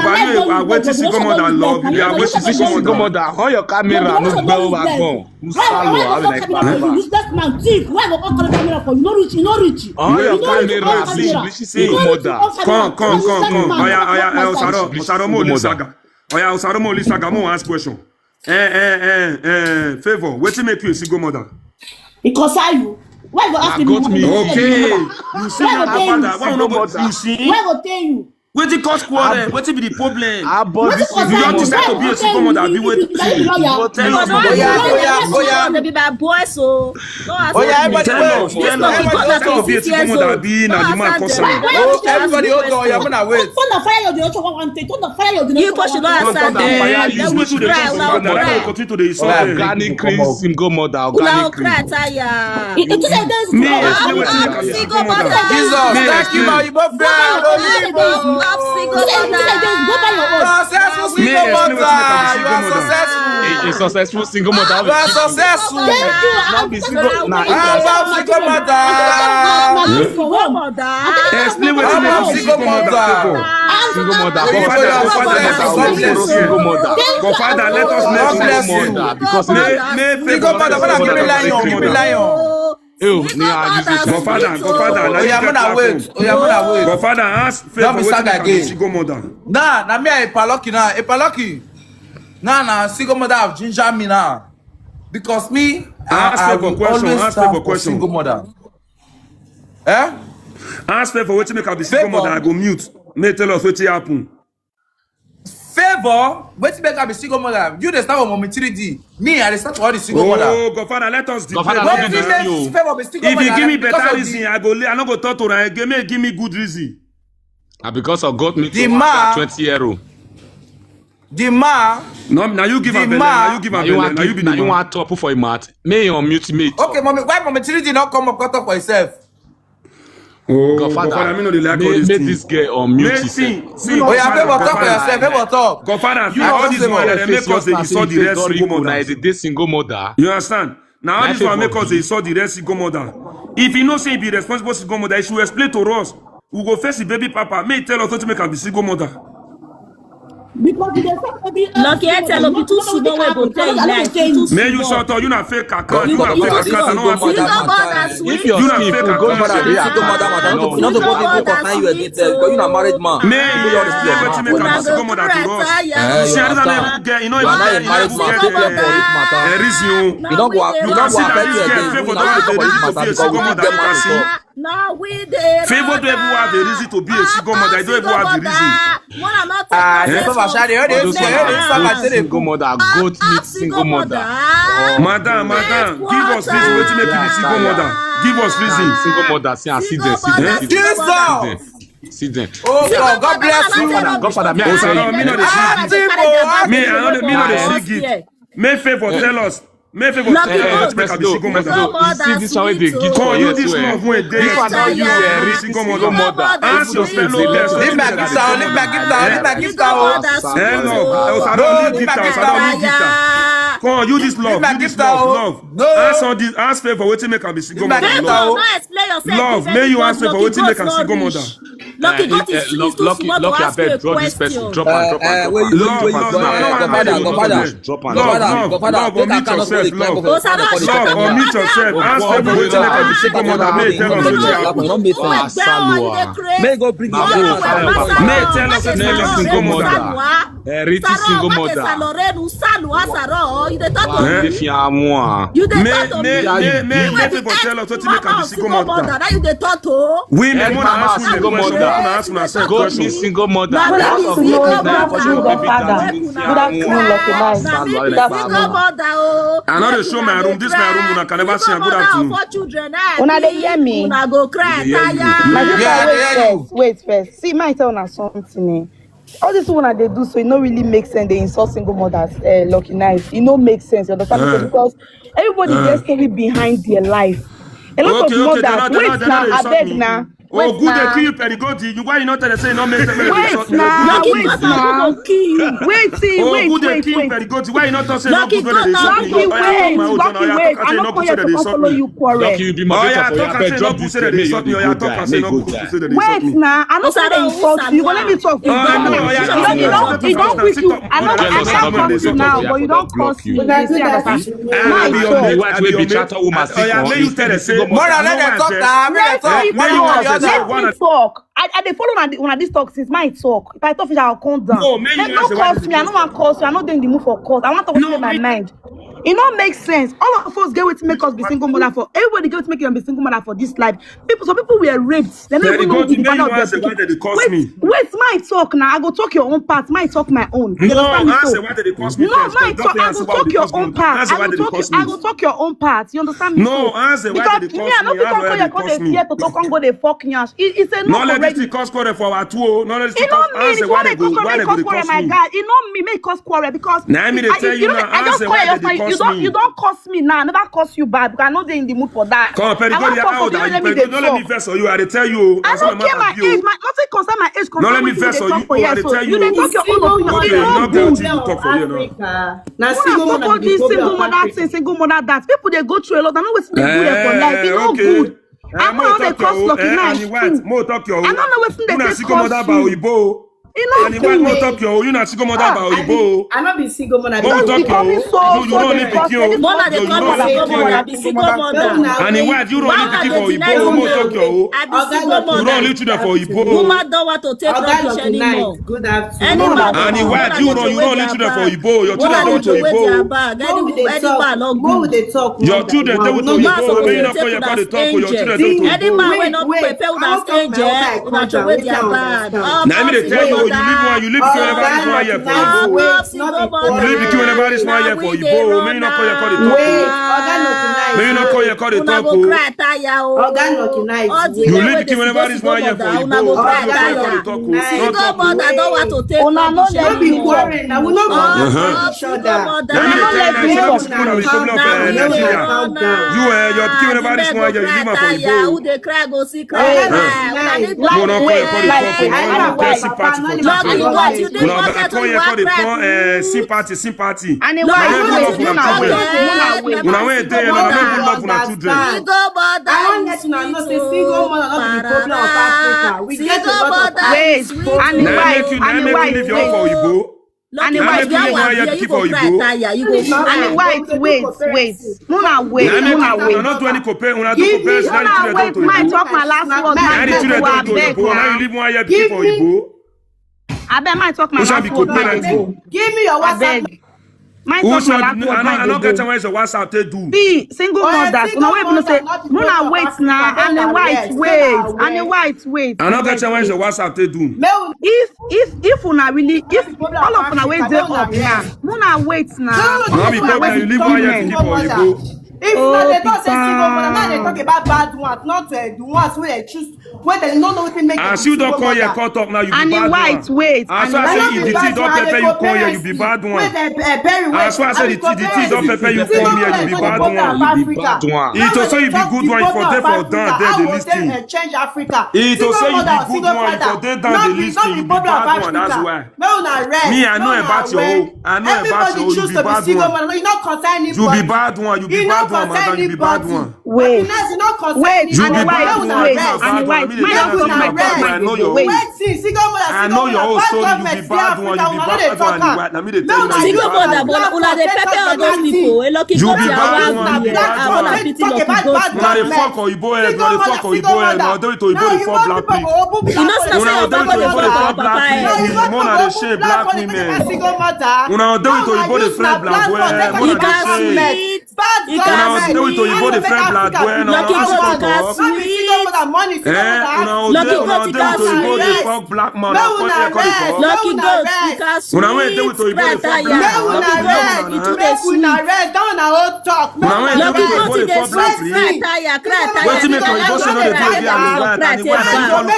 Speaker 1: I wait to single mother. Love, you are waiting single mother.
Speaker 6: On your camera, no bell back home.
Speaker 9: Useless man, thief. Why go on camera for? No reach.
Speaker 6: On your camera, bleachy single mother.
Speaker 1: Come. Oya, Osaromo Lisaga, mo ask question. Favor, wetin make you a single mother?
Speaker 9: Because you. Why go ask me?
Speaker 1: Okay. You see your father. Why not? You see?
Speaker 9: Why go tell you?
Speaker 1: Wetin cause quarrel? Wetin be the problem?
Speaker 6: You
Speaker 1: don't decide to be a single mother. Be waiting. Tell us.
Speaker 7: Oya. They be bad boys, so.
Speaker 1: Tell us. To be a single mother. Be na the man concerned.
Speaker 8: Everybody hold on. You're gonna wait.
Speaker 9: Turn the fire. You don't want to. Turn the fire.
Speaker 7: You push it on Sunday.
Speaker 1: You wait to the talk. Continue to the insult.
Speaker 6: Organic cream, single mother. Organic cream.
Speaker 7: Single mother.
Speaker 8: Jesus, thank you, my friend.
Speaker 7: Single mother.
Speaker 8: Successful single mother. You are successful.
Speaker 10: A successful single mother.
Speaker 8: You are successful.
Speaker 10: Not be single.
Speaker 8: I'm single mother.
Speaker 1: Explain what you mean single mother.
Speaker 10: Single mother.
Speaker 1: Godfather, let us
Speaker 8: single mother.
Speaker 10: Because
Speaker 8: single mother, give me lion.
Speaker 1: Godfather. Godfather, ask favor what you single mother.
Speaker 8: Nah, me a paloki now. A paloki. Nah, single mother have ginger me now. Because me, I will always stand for single mother. Eh?
Speaker 1: Ask favor what you make be single mother. I go mute. May tell us what happen.
Speaker 8: Favor, what you make be single mother. You the start with mommy 3D. Me, I start for all the single mother.
Speaker 1: Oh, Godfather, let us debate.
Speaker 8: If
Speaker 1: you give me better reason, I not go talk to her. Give me good reason.
Speaker 10: And because of God, me 20-year-old.
Speaker 8: The man.
Speaker 1: No, now you give a belly. Now you give a belly. Now you be the
Speaker 10: you want to for a mat. May you unmute me.
Speaker 8: Okay, mommy. Why mommy 3D not come up for yourself?
Speaker 1: Oh,
Speaker 10: Godfather,
Speaker 1: me no dey like all this thing.
Speaker 10: This girl unmute.
Speaker 1: See.
Speaker 8: Oh, yeah, favor talk for yourself. Favor talk.
Speaker 1: Godfather, you all this one they make us they saw the rest single mother.
Speaker 10: This single mother.
Speaker 1: You understand? Now all this one make us they saw the rest single mother. If you know say be responsible single mother, you should explain to us. We go face the baby papa. May tell us what to make am be single mother.
Speaker 9: Because
Speaker 5: Lucky, I tell you too soon. Don't go tell you like.
Speaker 1: May you shut up. You not fake account. You not fake account. No one
Speaker 4: if you're fake account, go mother. You not supposed to go for you again. Because you not married man.
Speaker 1: May you just make a single mother to us. See, I don't get. You know, you are not married man. Reason.
Speaker 4: You don't go.
Speaker 1: You can see that this girl favor don't have a reason to be a single mother. You can see.
Speaker 5: No, we did.
Speaker 1: Favor don't even have a reason to be a single mother. I don't even have the reason.
Speaker 10: Single mother, goat meat single mother.
Speaker 1: Madam, give us reason. What to make you be single mother? Give us reason.
Speaker 10: Single mother, see them.
Speaker 8: Oh God bless you.
Speaker 10: Godfather, may I say
Speaker 1: me not the give. May favor tell us. May favor tell us make a single mother.
Speaker 10: You see this one they give for
Speaker 1: you this love when they single mother. Ask your fellow less.
Speaker 8: Leave back gift down.
Speaker 1: Come on, you this love. Ask favor what make a single mother. Love, may you ask favor what make a single mother.
Speaker 5: Lucky, Lucky,
Speaker 10: I beg, drop this person. Drop and
Speaker 1: unmute yourself, love. Unmute yourself. Ask favor what make a single mother. May tell us what happen.
Speaker 4: May go bring you.
Speaker 1: May tell us what single mother.
Speaker 10: Riti single mother.
Speaker 1: May people tell us what make a single mother. We may want to ask single mother.
Speaker 10: Go me single mother.
Speaker 11: Good afternoon.
Speaker 1: I know they show my room. This my room. I can never see a good afternoon.
Speaker 11: Una dey hear me?
Speaker 5: Una go cry.
Speaker 11: Wait first. See, my tell una something. All this one they do, so it don't really make sense. They insult single mothers, Lucky Knife. It don't make sense. You understand? Because everybody gets story behind their life. A lot of mothers. Wait now, I beg now.
Speaker 1: Oh, good they kill you, Perigoti. You why you not tell say no make sense?
Speaker 11: Wait now. Wait,
Speaker 1: good they kill you, Perigoti. Why you not tell say no good they
Speaker 11: Lucky, wait. I'm not going to follow you, quarrel.
Speaker 10: Lucky, you be my better. Drop this.
Speaker 11: Wait now. I'm not going to insult you. You let me talk. You don't quick you. I can't come to now, but you don't cross me. Let me talk. I dey follow on this talk since my talk. If I talk, I'll calm down.
Speaker 1: No,
Speaker 11: don't curse me. I don't want to curse you. I'm not doing the move for curse. I want to clear my mind. It don't make sense. All of us get with to make us be single mother for. Everybody get to make them be single mother for this life. Some people were raped. They never know the father of their wait, my talk now. I go talk your own part. My talk my own.
Speaker 1: No, answer why they cost me.
Speaker 11: No, my talk. I go talk your own part. I go talk your own part. You understand me?
Speaker 1: No, answer why they cost me.
Speaker 11: Because me, I know people come here to talk and go they fucking ass. It's a
Speaker 1: no let this cost quarrel for our two. No let this answer why they cost my guy.
Speaker 11: It not me make cost quarrel because
Speaker 1: now me they tell you now answer why they cost
Speaker 11: You don't curse me now. I never curse you back because I know they're in the mood for that.
Speaker 1: Come on, Perigodi, how old are you? Don't let me vex on you. I tell you.
Speaker 11: I don't care my age. Nothing concern my age.
Speaker 1: Don't let me vex on you. I tell you.
Speaker 11: You don't talk your own opinion.
Speaker 1: Okay, not guilty to talk for you now.
Speaker 11: Now single mother thing, single mother that. People they go through a lot. I know what's they do there for life. It's not good. I know how they cost lucky night too. I don't know what's they cost you.
Speaker 1: And you not talk your you not single mother about Oyibo.
Speaker 5: I not be single mother.
Speaker 1: Don't talk your you don't need pikin.
Speaker 7: Mother they call mother be single mother.
Speaker 1: And in what you don't need pikin for Oyibo. Don't talk your
Speaker 7: I be single mother.
Speaker 1: You don't need children for Oyibo.
Speaker 7: Woman don't want to take rubbish anymore.
Speaker 5: Good afternoon.
Speaker 1: And in what you don't need children for Oyibo. Your children don't to Oyibo. Your children they will to Oyibo. When you not call your car to talk for your children don't to Oyibo.
Speaker 7: Any man will not prepare with us angel. Not to wait their bad.
Speaker 1: Now me they tell you you live whenever this one here for Oyibo. You live whenever this one here for Oyibo. May you not call your car to talk. May you not call your car to talk. You live whenever this one here for Oyibo.
Speaker 7: Single mother don't want to take rubbish anymore.
Speaker 1: Your pikin whenever this one here you live for Oyibo.
Speaker 7: Who they cry go see cry.
Speaker 1: You not call your car to talk. Sympathy. Sympathy.
Speaker 11: And I bet my talk my last word.
Speaker 5: Give me your WhatsApp.
Speaker 11: My talk my last word.
Speaker 1: I don't get why your WhatsApp they do.
Speaker 11: Be single mothers. No way gonna say. No na wait now. And the white wait. And the white wait.
Speaker 1: I don't get why your WhatsApp they do.
Speaker 11: If una really if all of una wait there up now. No na wait now.
Speaker 1: No be problem. You live one year to for Oyibo.
Speaker 5: If not, they don't say single mother. Now they talk about bad ones, not the ones where they choose, where they don't know what they make.
Speaker 1: As you don't call your cut up now, you be bad one.
Speaker 11: And white wait.
Speaker 1: As I say, if the tea don't prepare you come here, you be bad one. As I say, the tea don't prepare you come here, you be bad one. You be bad one. It will say you be good one for them for down there the listing.
Speaker 5: Change Africa.
Speaker 1: It will say you be good one for them down the listing. You be bad one. That's why. Me, I know about your. I know about your. You be bad one.
Speaker 5: You not concern anybody.
Speaker 1: You be bad one. You be bad one, madam. You be bad one.
Speaker 11: Wait.
Speaker 5: Wait.
Speaker 1: You be bad one. I know your whole story. You be bad one. You be bad one. Let me tell you.
Speaker 7: Single mother, but una dey pepper all those people.
Speaker 1: You be bad one. You be bad one. Una dey fuck Oyibo head. Una dey fuck Oyibo head. Una dey to Oyibo dey fuck black people.
Speaker 7: You know say your papa dey fuck papa head.
Speaker 1: Mona dey shame black women. Una dey to Oyibo dey friend black women. Mona dey shame. Una dey to Oyibo dey friend black women.
Speaker 7: Lucky God got sweet.
Speaker 1: Una dey to Oyibo dey fuck black man.
Speaker 7: Lucky God got sweet.
Speaker 1: Una wey dey to Oyibo dey fuck black man.
Speaker 7: Lucky God dey sweet.
Speaker 1: Wetin make Oyibo say no dey do again? And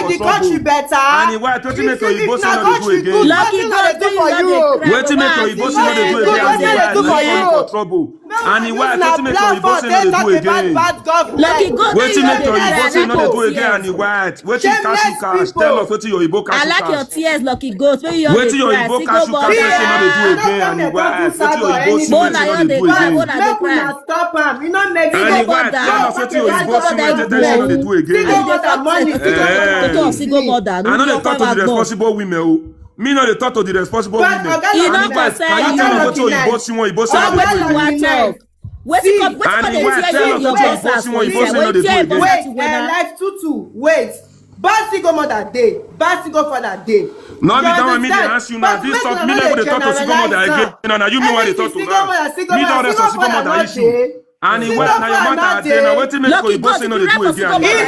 Speaker 1: the country better. And why wetin make Oyibo say no dey do again?
Speaker 7: Lucky God do you.
Speaker 1: Wetin make Oyibo say no dey do again? And why you for trouble? And why wetin make Oyibo say no dey do again?
Speaker 7: Lucky God
Speaker 1: wetin make Oyibo say no dey do again? And why wetin cash tell us wetin Oyibo cash.
Speaker 7: I like your tears, Lucky God.
Speaker 1: Wetin Oyibo cash say no dey do again? And why wetin Oyibo say no dey do again?
Speaker 5: Stop am. You no make
Speaker 1: and why tell us wetin Oyibo say no dey do again? I know they talk to the responsible women. Me no dey talk to the responsible women.
Speaker 7: You no concern
Speaker 1: you. Tell us wetin Oyibo see one Oyibo say no dey do again.
Speaker 7: Wetin tell your boss
Speaker 5: life tutu wait. Bad single mother day, bad single father day.
Speaker 1: No be that one me dey ask you now. This talk me never dey talk to single mother again. Now you know why they talk to her. Me don't rest on single mother issue. And he went now your mother day. Now wetin make Oyibo say no dey do again? I no dey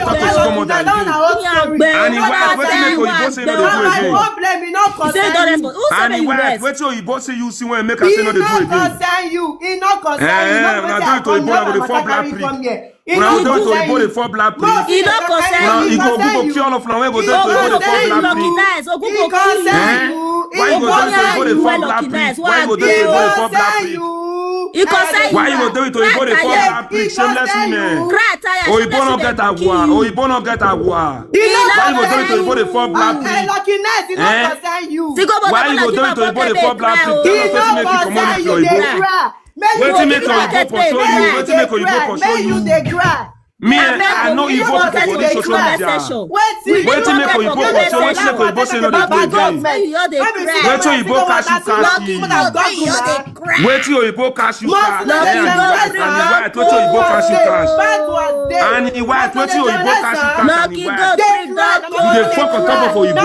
Speaker 1: talk to single mother again. And he went wetin make Oyibo say no dey do again? And he went wetin Oyibo say you see when make her say no dey do again? Una do it to Oyibo na go dey fall black prick. Una do it to Oyibo dey fall black prick.
Speaker 7: He no concern
Speaker 1: you. Go kill all of una wey go dey to Oyibo dey fall black prick. Why you go dey to Oyibo dey fall black prick? Why you go dey to Oyibo dey fall black prick? Why you go do it to Oyibo dey fall black prick, shameless women? Oyibo no get agua. Oyibo no get agua. Why you go do it to Oyibo dey fall black prick? Why you go do it to Oyibo dey fall black prick? Tell us wetin make you comot with your Oyibo. Wetin make Oyibo pursue you? Wetin make Oyibo pursue you? Me, I know Igbo people for this social media. Wetin make Oyibo pursue? Wetin make Oyibo say no dey play game? Wetin Oyibo cash you? Wetin Oyibo cash you? And the white, wetin Oyibo cash you cash? And the white, wetin Oyibo cash you cash? And the white, you dey fuck on top of Oyibo?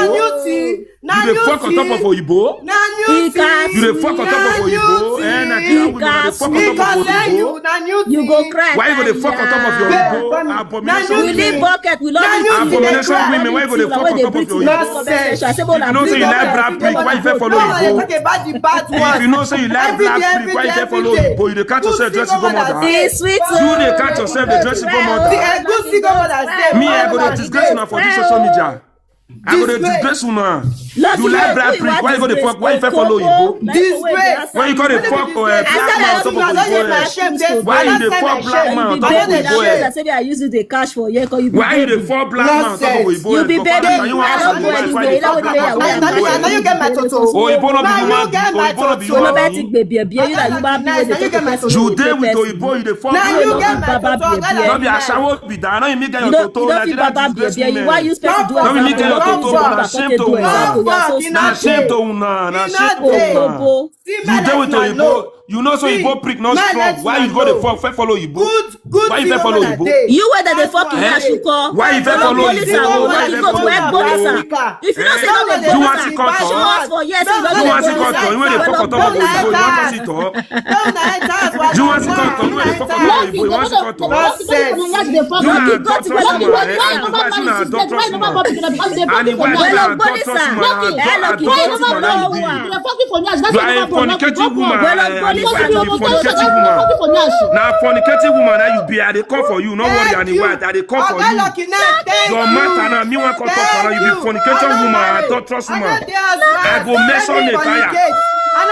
Speaker 1: You dey fuck on top of Oyibo? You dey fuck on top of Oyibo? Nigerian women dey fuck on top of Oyibo?
Speaker 5: You go cry.
Speaker 1: Why you go dey fuck on top of your Oyibo? Abomination
Speaker 5: we need bucket. We love
Speaker 1: abomination women. Why you go dey fuck on top of your Oyibo? You know say you like black prick. Why you fit follow Oyibo? If you know say you like black prick, why you fit follow Oyibo? You dey catch yourself dressing go mother. You dey catch yourself dey dressing go mother. Me, I go dey disgrace una for this social media. I go to disgrace una. You like black prick. Why you go to fuck? Why you fẹ́ follow Igbo? Disgrace. Why you go to fuck black man on top of Igbo? Why you dey fuck black man on top of Igbo?
Speaker 5: I say I use the cash for here.
Speaker 1: Why you dey fuck black man on top of Igbo?
Speaker 5: You be baby. I don't go anywhere.
Speaker 2: Now you get my toto.
Speaker 1: Oh, Igbo no be human being. Igbo no be human being. You dey with Igbo. You dey fuck.
Speaker 2: Now you get my toto.
Speaker 1: No be asawo be that. No you make your toto.
Speaker 5: Why you spend to do?
Speaker 1: No you make your toto. Na shame to una. Na shame to una. Na shame to una. You dey with Igbo. You know so Igbo prick not strong. Why you go the fuck follow Igbo? Why you follow Igbo?
Speaker 5: You whether the fuck you Ashuko.
Speaker 1: Why you follow Igbo? Why you
Speaker 5: go to if you don't say no the
Speaker 1: you want to cut off?
Speaker 5: Yes,
Speaker 1: you want to cut off? You want to fuck on top of Igbo? You want to sit up? You want to cut off? You want to fuck on top of Igbo? You want to cut off? You not trust woman. You not trust woman. And the wife not trust woman. You are a fornicating woman. Now fornicating woman that you be I dey come for you. No worry any white I dey come for you. Your matter now me want come talk for you. You be fornicating woman I don't trust woman. I go mention the tire.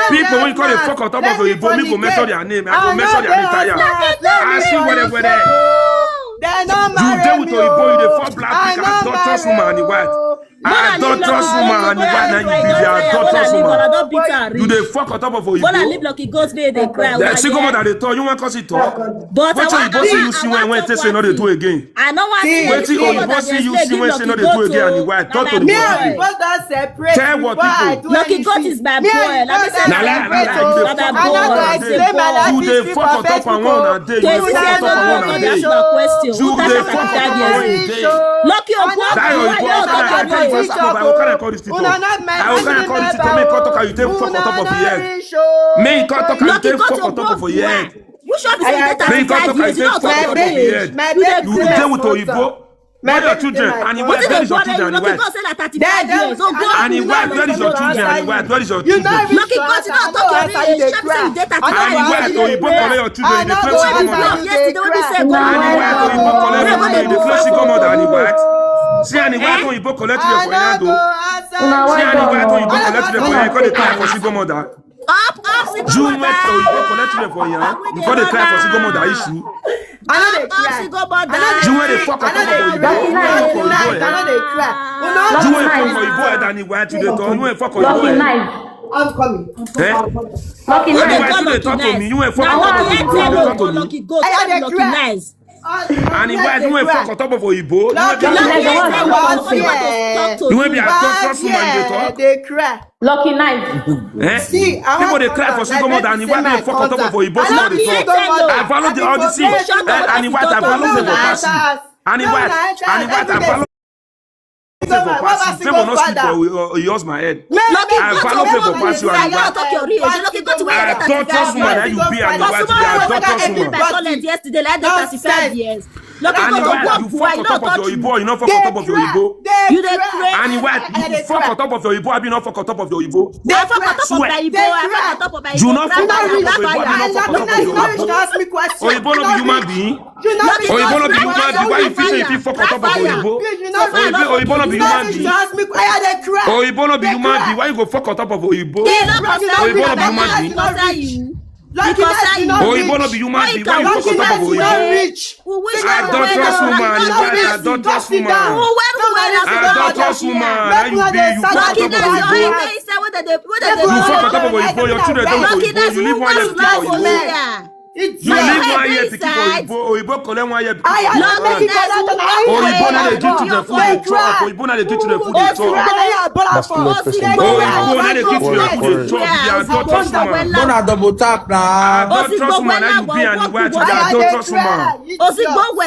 Speaker 1: People when you call the fuck on top of your Igbo, me go mention their name. I go mention their tire. I see where you deal with your Igbo, you dey fuck black people. I don't trust woman and the white. I don't trust woman and the white. Now you be there. I don't trust woman. You dey fuck on top of your Igbo.
Speaker 5: When I live like goats, they cry.
Speaker 1: The single mother they talk. You want cause it talk?
Speaker 5: But
Speaker 1: what you boss you see when they say no they do again?
Speaker 5: I know what.
Speaker 1: Wait till you boss you see when say no they do again and the white talk to the boy. Tell what people.
Speaker 5: Lucky God is my boy. Let me say
Speaker 1: you dey fuck on top of one a day. You dey fuck on top of one a day. You dey fuck on top of one a day.
Speaker 5: Lucky your boy.
Speaker 1: I will carry call this to make talk you take fuck on top of your head. Make talk you take fuck on top of your head.
Speaker 5: You should be saying that.
Speaker 1: Make talk you take fuck on top of your head. You dey with Oyibo. Where your children? And where is your children? And where is your children? And where is your children?
Speaker 5: Lucky God, you don't talk your age.
Speaker 1: And where Oyibo collect your children? You dey play single mother. And where Oyibo collect your children? You dey play single mother. And where? See any white on Igbo collect you for Yando. See any white on Igbo collect you for Yando. Because they cry for single mother. June went to Igbo collect you for Yando. Because they cry for single mother issue. June went the fuck on top of Igbo. June went fuck on Igbo head and he went to the door. You went fuck on Igbo head.
Speaker 2: I'm coming.
Speaker 1: Lucky nice. Talk to me. You went fuck on top of Igbo.
Speaker 5: Lucky nice.
Speaker 1: And he went fuck on top of Oyibo. You won't be a trust woman.
Speaker 2: They cry.
Speaker 9: Lucky nice.
Speaker 2: See,
Speaker 1: people they cry for single mother and he went fuck on top of Oyibo. I follow the Odyssey. And he went I follow the Bopasi. And he went I follow. Favor not speak for yours my head. I follow favor pass you and I don't trust woman that you be and you white. I don't trust woman.
Speaker 5: Yesterday, like that 35 years.
Speaker 1: And you fuck on top of your Igbo, you not fuck on top of your Igbo.
Speaker 5: You dey crazy.
Speaker 1: And you fuck on top of your Igbo, I be not fuck on top of your Igbo.
Speaker 5: They fuck on top of my Igbo, I fuck on top of my Igbo.
Speaker 1: You not fuck on top of your Igbo, I be not fuck on top of your Igbo. Oyibo no be human being. Oyibo no be human being. Why you feel say you fuck on top of your Igbo? Oyibo no be human being. Oyibo no be human being. Why you go fuck on top of Oyibo? Oyibo no be human being. Oyibo no be human being. Why you fuck on top of Oyibo? Adulterous woman. Adulterous woman. Adulterous woman. How you be? You fuck on top of Oyibo. You fuck on top of Oyibo. Your children don't go Oyibo. You live 1 year to keep Oyibo. You live 1 year to keep Oyibo collect 1 year to keep Oyibo now they give to the food they chop. Oyibo now they give to the food they chop. Oyibo now they give to the food they chop. You are adulterous woman.
Speaker 8: Bona double tap now.
Speaker 1: Adulterous woman now you be and you white. You be adulterous woman.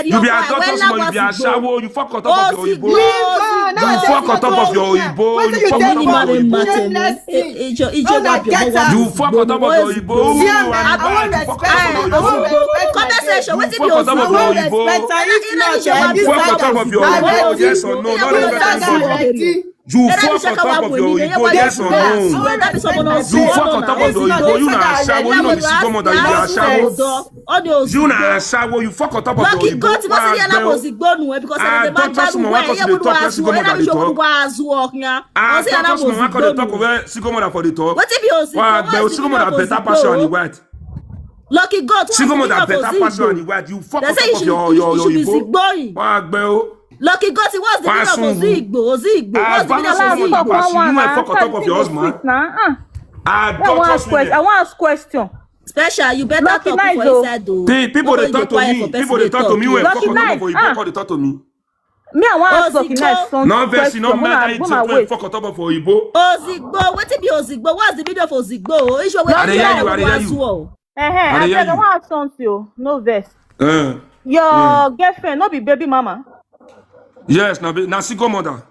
Speaker 1: You be adulterous woman. You be a shower. You fuck on top of your Oyibo. You fuck on top of your Oyibo. You fuck on top of your Oyibo. You fuck on top of your Oyibo.
Speaker 7: Conversation. What if you
Speaker 1: fuck on top of your Oyibo? Fuck on top of your Oyibo, yes or no? Not everybody. You fuck on top of your Oyibo, yes or no? You fuck on top of your Oyibo. You na ashawo. You know the single mother. You na ashawo. You na ashawo. You fuck on top of your Oyibo. Adulterous woman. Why can't you talk single mother the talk? Adulterous woman. Why can't you talk over single mother for the talk? Why the single mother better passion on the white?
Speaker 7: Lucky God,
Speaker 1: single mother better passion on the white. You fuck on top of your Oyibo. Why go?
Speaker 7: Lucky God, it was the meaning of Ozigbo. What's the meaning of
Speaker 1: Ozigbo? You might fuck on top of your husband.
Speaker 11: I want to question.
Speaker 7: Special, you better talk before inside though.
Speaker 1: People they talk to me. People they talk to me when fuck on top of Oyibo. They talk to me.
Speaker 11: Me, I want to talk nice.
Speaker 1: No verse, no matter it's when fuck on top of Oyibo.
Speaker 7: Ozigbo, what it be Ozigbo? What's the meaning of Ozigbo? It's your way.
Speaker 1: I hear you.
Speaker 11: I want to talk to you. No verse. Your girlfriend, not be baby mama.
Speaker 1: Yes, na single mother.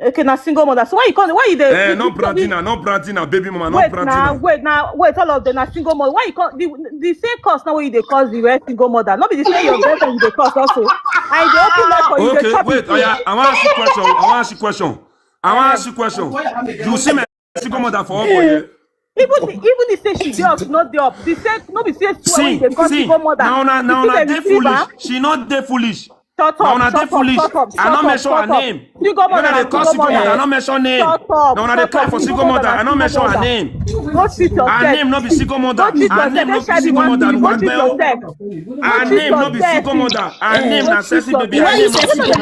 Speaker 11: Okay, na single mother. So why you call it? Why you there?
Speaker 1: No Brandina, baby mama, no Brandina.
Speaker 11: Wait, all of them na single mother. Why you call the same cause now? Where you dey cause the rest single mother? Not be the same your girlfriend you dey cause also. And they open that for you.
Speaker 1: Okay, wait. I want to ask you question. You see me single mother for all boy.
Speaker 11: Even the say she dey up, not dey up. The say no be say swear they cause single mother.
Speaker 1: Now they foolish. She not dey foolish. Now they foolish. I not mention her name. When they call single mother, I not mention name. Now they call for single mother, I not mention her name. Her name not be single mother. Her name not be single mother. Her name not be single mother. Her name na sexy baby. Her name not single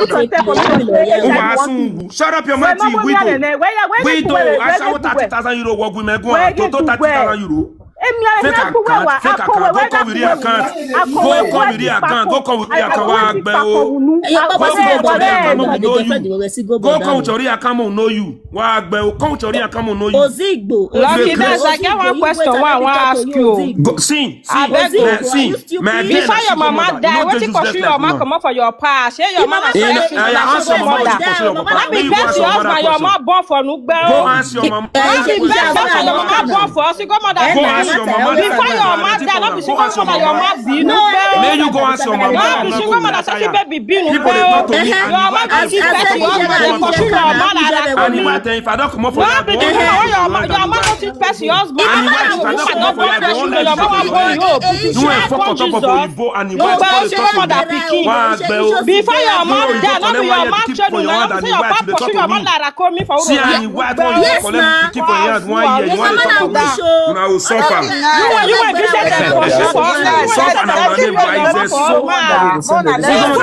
Speaker 1: mother. Shut up your mouth, widow. I saw 30,000 euro work with me. Go on, total 30,000 euro. Fake account. Go come with the account. Go come with the account. Go come with the account. Go come with your account. Know you. Come with your account. Know you.
Speaker 2: Ozigbo. Lucky Dash, I get one question. I want to ask you.
Speaker 1: Sing.
Speaker 2: Before your mama die, what you pursue your mama come up for your past? Your mama say she's your mother. Let me bet your husband your mama born for Nugbe.
Speaker 1: Go ask your mama.
Speaker 2: Let me bet your mama born for single mother.
Speaker 1: Your mama.
Speaker 2: Before your mama die, not be single mother. Your mama be Nugbe.
Speaker 1: May you go ask your mama.
Speaker 2: Not be single mother. Say baby be Nugbe. Your mama be single mother. Your pursue your mama like
Speaker 1: me. If I don't come up for
Speaker 2: that, your mama go to pass your husband. You
Speaker 1: ain't fuck on top of Oyibo and you want to
Speaker 2: mother pikin. Before your mom die, not be your mom children. Say your papa pursue your mother like me for
Speaker 1: see and you white one you for them keep on your hand 1 year. You want to talk about you will suffer.
Speaker 2: You will be said that for
Speaker 1: suffer and our name by Jesus. So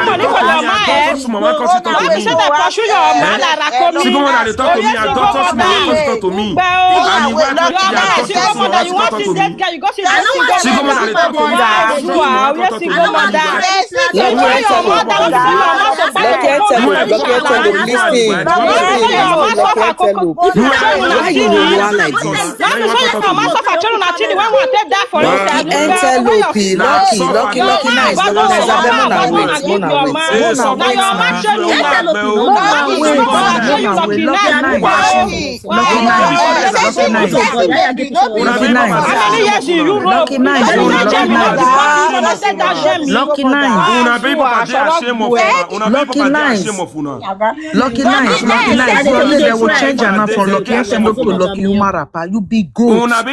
Speaker 1: money for your mama.
Speaker 2: You said that pursue your mother like me.
Speaker 1: See go on they talk to me. I don't talk to me. And you want to
Speaker 2: you want to see that guy. You go see that
Speaker 1: see go on they talk to me.
Speaker 11: Lucky 9.
Speaker 12: Lucky nice. They will change her now from Lucky Entelo to Lucky Uma Rapper. You be goat. Not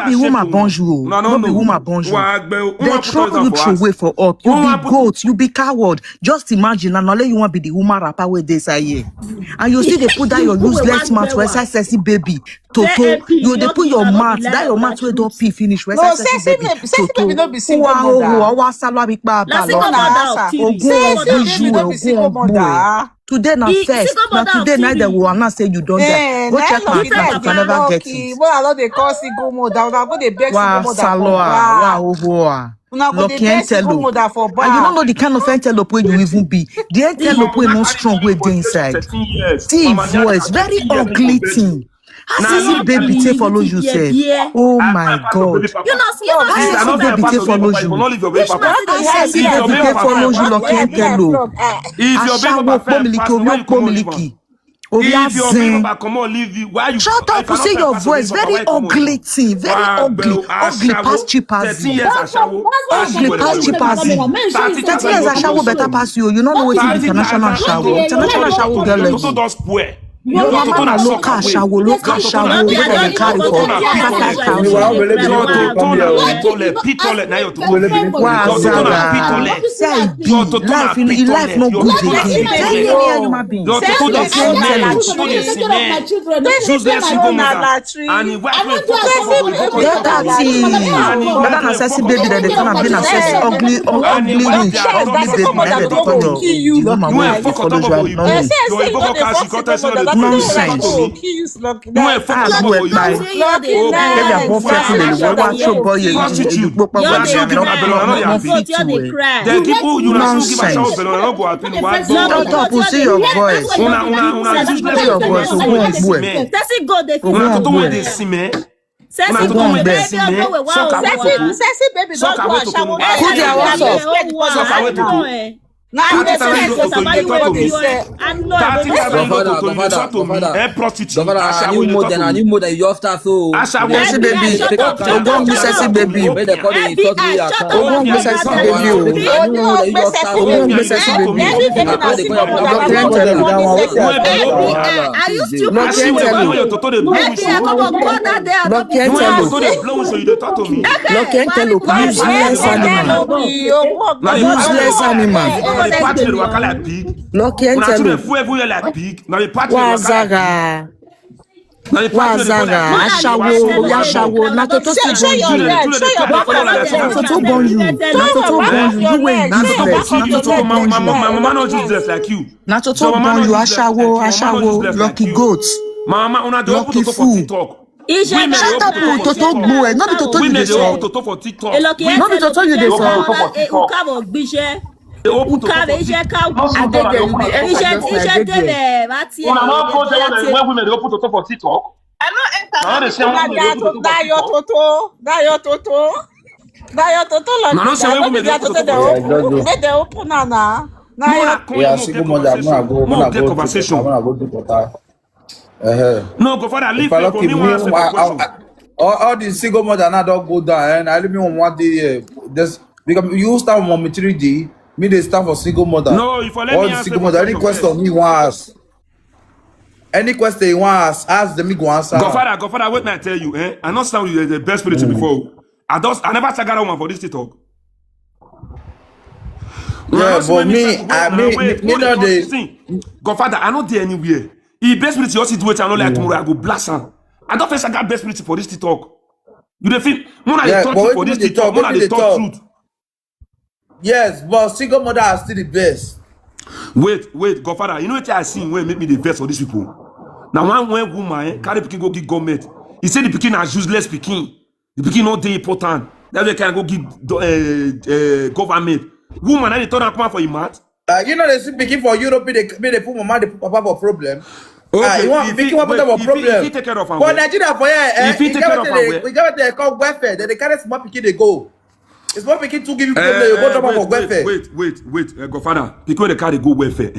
Speaker 12: be woman bonjour. Not be woman bonjour. They throw you away for up. You be goat. You be coward. Just imagine, and only you want to be the woman rapper where they say here. And you see they put that your useless mouth where say sexy baby. Toto, you they put your mouth, that your mouth where don't pee finish where say sexy baby.
Speaker 13: Baby don't be single mother.
Speaker 12: Today not first. Now today neither will not say you don't get. Go check my account, you can never get it.
Speaker 13: What a lot they call single mother. Now go they beg single mother.
Speaker 12: Lucky Entelo. And you don't know the kind of antelope where you even be. The antelope where no strong way they inside. See voice, very ugly thing. How baby take follow you say? Oh my God!
Speaker 7: You know,
Speaker 12: how baby take follow you? How baby take follow you? Lucky Entelo. If your baby come on leave you, why you shut up? You say your voice very ugly thing, very ugly past cheapazzy. Ugly past cheapazzy. 30 years a shower better pass you. You don't know what is international shower. International shower girl. Your mama na local shower, where they carry for 5,000. Life no good again. Nonsense. Lucky Entelo. Wazaga. Ashawo. Na toto bon you. You wait useless.
Speaker 1: Mama not useless like you.
Speaker 12: Na toto bon you. Ashawo. Lucky goats.
Speaker 1: Mama, una dey open for TikTok.
Speaker 12: Shut up, Toto boy. Not the Toto you dey for.
Speaker 1: Toto for TikTok.
Speaker 12: Not the Toto you dey for.
Speaker 1: No, go for that. Leave me for me.
Speaker 8: All the single mother now don't go down. And I leave me on 1 day. Because you start on 3D. Me they start for single mother.
Speaker 1: No, if I let
Speaker 8: all
Speaker 1: me
Speaker 8: the single mother. Any question me want ask. Any question you want ask them me go answer.
Speaker 1: Go father, wait me I tell you, I not stand with you the best spirit before. I never check out one for this TikTok.
Speaker 8: Yeah, but me know the
Speaker 1: Godfather, I not there anywhere. He best spirit your situation, I know like tomorrow I go blast him. I don't think I got best spirit for this TikTok. You dey feel? Mona dey talk for this TikTok. Mona dey talk truth.
Speaker 8: Yes, but single mother are still the best.
Speaker 1: Wait, Godfather. You know what I see when make me the best for these people? Now when woman carry pikin go give government, he say the pikin are useless pikin. The pikin not dey important. That way can go give government. Woman, they turn up for him mat.
Speaker 8: You know they see pikin for Europe. They put mama, they put papa for problem.
Speaker 1: Okay,
Speaker 8: you want pikin for problem?
Speaker 1: If he take care of him,
Speaker 8: for Nigeria for here,
Speaker 1: if he take care of him,
Speaker 8: we got they call welfare. They carry small pikin they go. It's small pikin to give you problem. You go drop for welfare.
Speaker 1: Wait, Godfather. Pikin they carry go welfare.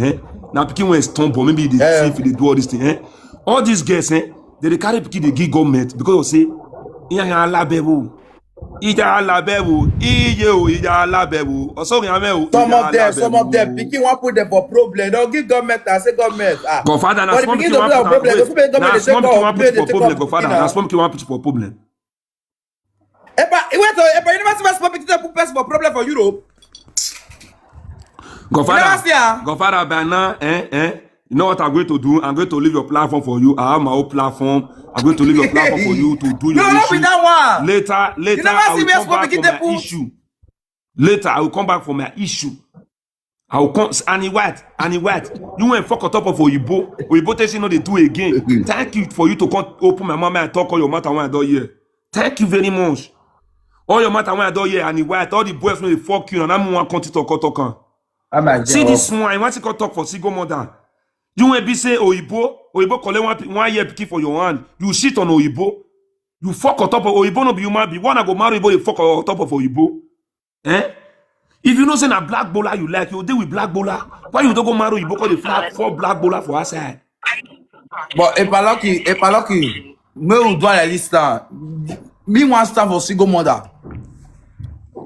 Speaker 1: Now pikin when stumble, maybe they see if they do all this thing. All these girls, they carry pikin they give government because they say, Ija alabewu, ija alabewu. Some
Speaker 8: of them, Pikin want put them for problem. Don't give government and say government.
Speaker 1: Godfather, na small Pikin want put for problem. Godfather, na small Pikin want put for problem.
Speaker 8: You never see small Pikin put person for problem for Europe.
Speaker 1: Godfather, by now, you know what I'm going to do? I'm going to leave your platform for you. I have my own platform. I'm going to leave your platform for you to do your issue.
Speaker 8: That one.
Speaker 1: Later, I will come back for my issue. Later, I will come back for my issue. I will come. Annie White. You went fuck on top of Oyibo. Oyibo tells you know they do again. Thank you for you to come open my mouth and talk all your matter when I don't hear. Thank you very much. All your matter when I don't hear. Annie White. All the boys know they fuck you and I'm one continue to talk. See this one. I want to talk for single mother. You will be say Oyibo collect 1 year picky for your hand. You shit on Oyibo. You fuck on top of Oyibo no be human be. Wanna go marry Oyibo, you fuck on top of Oyibo. If you know say na black bowler you like, you deal with black bowler. Why you don't go marry Oyibo cause they flag for black bowler for our side?
Speaker 8: But if I lucky, me will do like this time. Me want stand for single mother.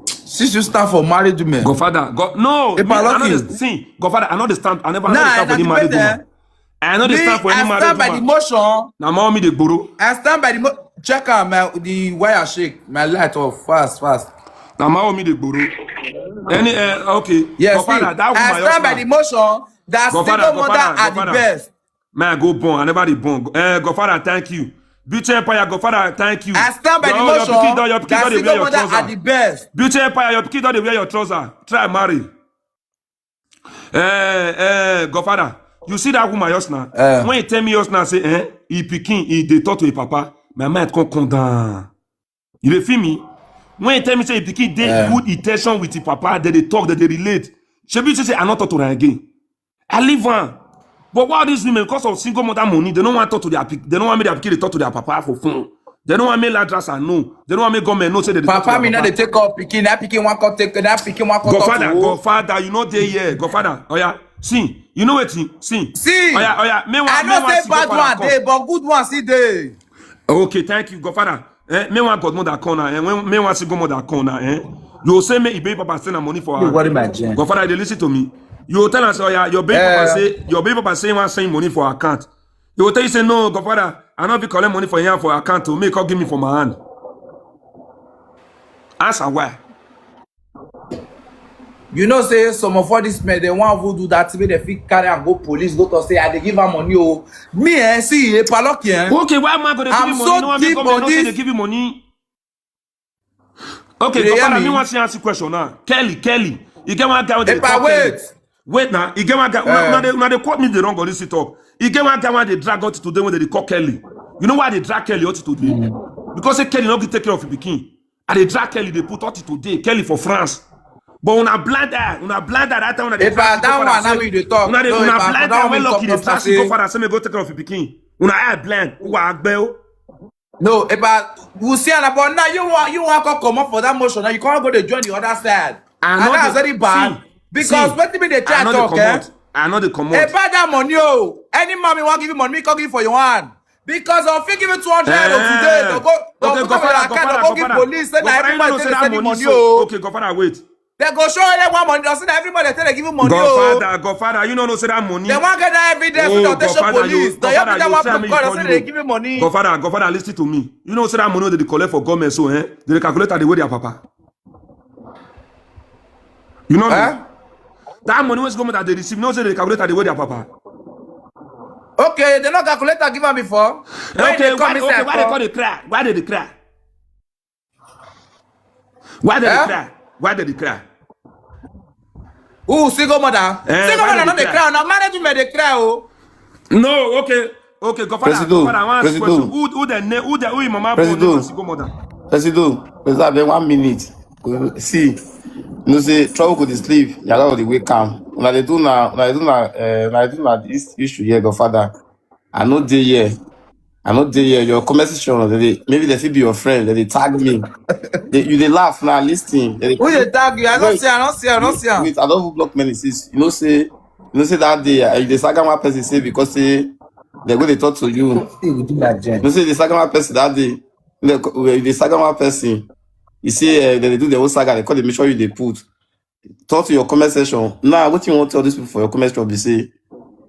Speaker 8: Since you stand for married women.
Speaker 1: Godfather, no. Godfather, I know the stand. I never stand for any married woman. I know the stand for any married woman. I stand by the motion. Now, mommy, they borrow.
Speaker 8: I stand by the motion. Check out the wire shake. My light off fast.
Speaker 1: Now, mommy, they borrow. Okay.
Speaker 8: Yes,
Speaker 1: Godfather, that
Speaker 8: I stand by the motion that single mother are the best.
Speaker 1: Man, go born. I never did born. Godfather, thank you. Beauty Empire, Godfather, thank you.
Speaker 8: I stand by the motion that single mother are the best.
Speaker 1: Beauty Empire, your pikin don't wear your trouser. Try marry. Godfather, you see that woman just now? When he tell me just now, say, he pikin, they talk to his papa, my mind come down. You feel me? When he tell me, say, he pikin, they good intention with his papa, they talk, that they relate. She be say, I not talk to her again. I leave one. But why these women, because of single mother money, they don't want to talk to their they don't want me to talk to their papa for phone. They don't want me address and know. They don't want me government know say they
Speaker 8: papa talk to me now they take up pikin, that pikin one come take that pikin one come
Speaker 1: Godfather, you know they here. Godfather, oh yeah, see, you know what? See. Oh yeah,
Speaker 8: I know say bad one day, but good one see day.
Speaker 1: Okay, thank you, Godfather. Me want godmother corner, when me want single mother corner, you say me baby papa send money for her. Godfather, they listen to me. You tell us, oh yeah, your baby papa say want send money for account. You will tell you say no, Godfather, I not be collect money for him for account to make her give me for my hand. Answer why?
Speaker 8: You know, say some of all these men they want to do that to me. They fit carry and go police, go to say they give her money. Oh, me see, paloki.
Speaker 1: Okay, why am I going to give you money? No one make government not say they give you money. Okay, Godfather, me want to ask you question now. Kelly, you get one guy with the Wait now, you get one guy. Now they quote me the wrong on this talk. You get one guy when they drag out today when they call Kelly. You know why they drag Kelly out today? Because Kelly not take care of the pikin. And they drag Kelly, they put out today. Kelly for France. But on a blind eye that time when they drag
Speaker 8: that one now we dey talk.
Speaker 1: Una blind eye when lucky they drag go for say me go take care of the pikin. Una eye blind. Who are agbe?
Speaker 8: No, we see but now you want to come up for that motion. Now you can't go to join the other side. And that's very bad. Because what me they try talk,
Speaker 1: I know the commode.
Speaker 8: About that money, any mommy want give you money, me can give for your hand. Because I'll give you 200 today. Go give police, and everybody send you money.
Speaker 1: Okay, Godfather, wait.
Speaker 8: They go show them one money. They everybody tell they give you money.
Speaker 1: Godfather, you know say that money.
Speaker 8: They want get that every day without the police. They have that one because they give you money.
Speaker 1: Godfather, listen to me. You know say that money they collect for government, so they calculate the way their papa. You know me? That money was government that they receive, no say they calculate the way their papa.
Speaker 8: Okay, they not calculate give them before.
Speaker 1: Why they call the cry? Why did they cry? Why did they cry?
Speaker 8: Who single mother? Single mother not they cry. Now management they cry. Oh.
Speaker 1: No, okay, Godfather, I want to ask question. Who your mama born single mother?
Speaker 14: President, 1 minute. See. You say trouble could sleep. You allow the way calm. When they do now this issue here, Godfather. I know they here. Your conversation. Maybe they feel be your friend. They tag me. They laugh now. Listen.
Speaker 8: Who they tag you? I don't see.
Speaker 14: Wait, I don't block many sis. You know say that day. The second one person say because they go they talk to you. You know say the second one person that day. The second one person. You see, they do the whole saga. They call the make sure you they put. Talk to your comment section. Now, what you want to tell these people for your comment section? They say,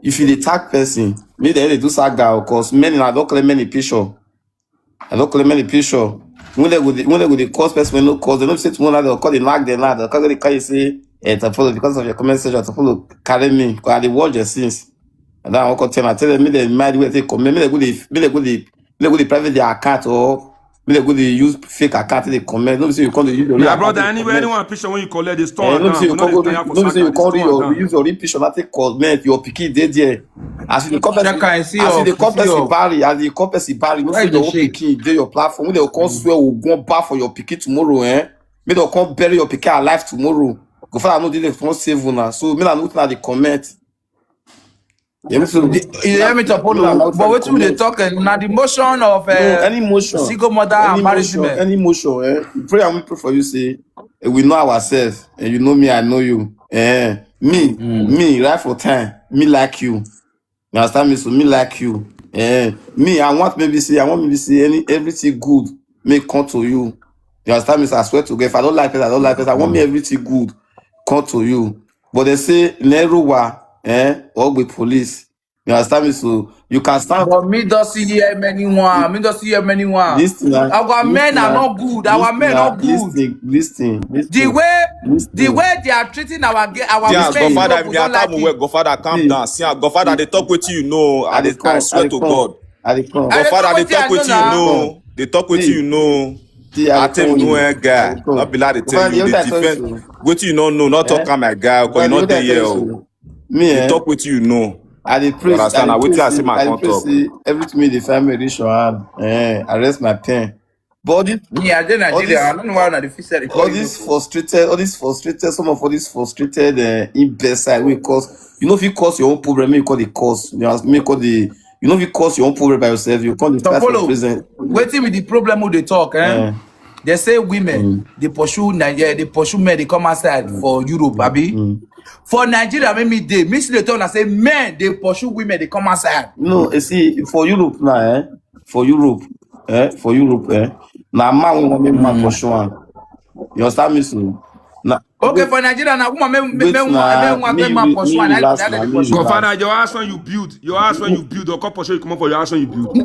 Speaker 14: if you attack person, maybe they do saga, of course. Many I don't claim many picture. I don't claim many picture. When they go the cause person, when no cause, they don't say to one another. They'll call the lag, they lag. They'll call the car. You say, to follow because of your comment section. To follow carry me. Because I watch your scenes. And then I tell them, me they mind where they come. Me they go the private their account or. They go to use fake account, they comment. Don't say you can't use your
Speaker 1: real brother, anywhere anyone picture when you collect the store.
Speaker 14: Don't say you can't use your real picture, not take comment, your picky dead there. As the company Barry, as the company Barry, no say your picky dey your platform. When they come swear will go back for your picky tomorrow, me they come bury your picky alive tomorrow. Go for I know they don't save una. So me I look at the comment.
Speaker 8: You hear me to Apollo, but what we they talking now the motion of
Speaker 14: any motion,
Speaker 8: single mother and marriage men.
Speaker 14: Any motion, pray and we pray for you. Say we know ourselves, and you know me, I know you. Me, right for time, me like you. You understand me? So me like you. Me, I want maybe say everything good may come to you. You understand me? So I swear to God, if I don't like it, I don't like it. I want me everything good come to you. But they say Neruwa. Or with police. You understand me? So you can stand.
Speaker 8: But me don't see here many one. Our men are not good. Our men are not good.
Speaker 14: Listen.
Speaker 8: The way they are treating our
Speaker 6: Godfather, calm down. See, Godfather, they talk with you know. I swear to God. Godfather, they talk with you know. They talk with you know. I tell you, no guy. Not be like they tell you. They defend. What you know, not talk my guy. Because you not there here. Me, talk with you, no.
Speaker 14: I pray.
Speaker 6: Understand? I say my contract.
Speaker 14: Everything the family reach on hand. I rest my pen. But this,
Speaker 8: I don't know why the
Speaker 14: all these frustrated, some of all these frustrated imbecile we cause. You know if you cause your own problem, you call the cause. You know if you cause your own problem by yourself, you call the person present.
Speaker 8: Waiting with the problem who they talk, They say women, they pursue Nigeria, they pursue men, they come outside for Europe, abi. For Nigeria, maybe they miss the turn and say men, they pursue women, they come outside.
Speaker 14: No, you see, for Europe now, for Europe, now man will man pursue one. You understand me, so?
Speaker 8: Okay, for Nigeria, now woman men pursue one.
Speaker 1: Godfather, your house when you build, or couple show you come up for your house when you build.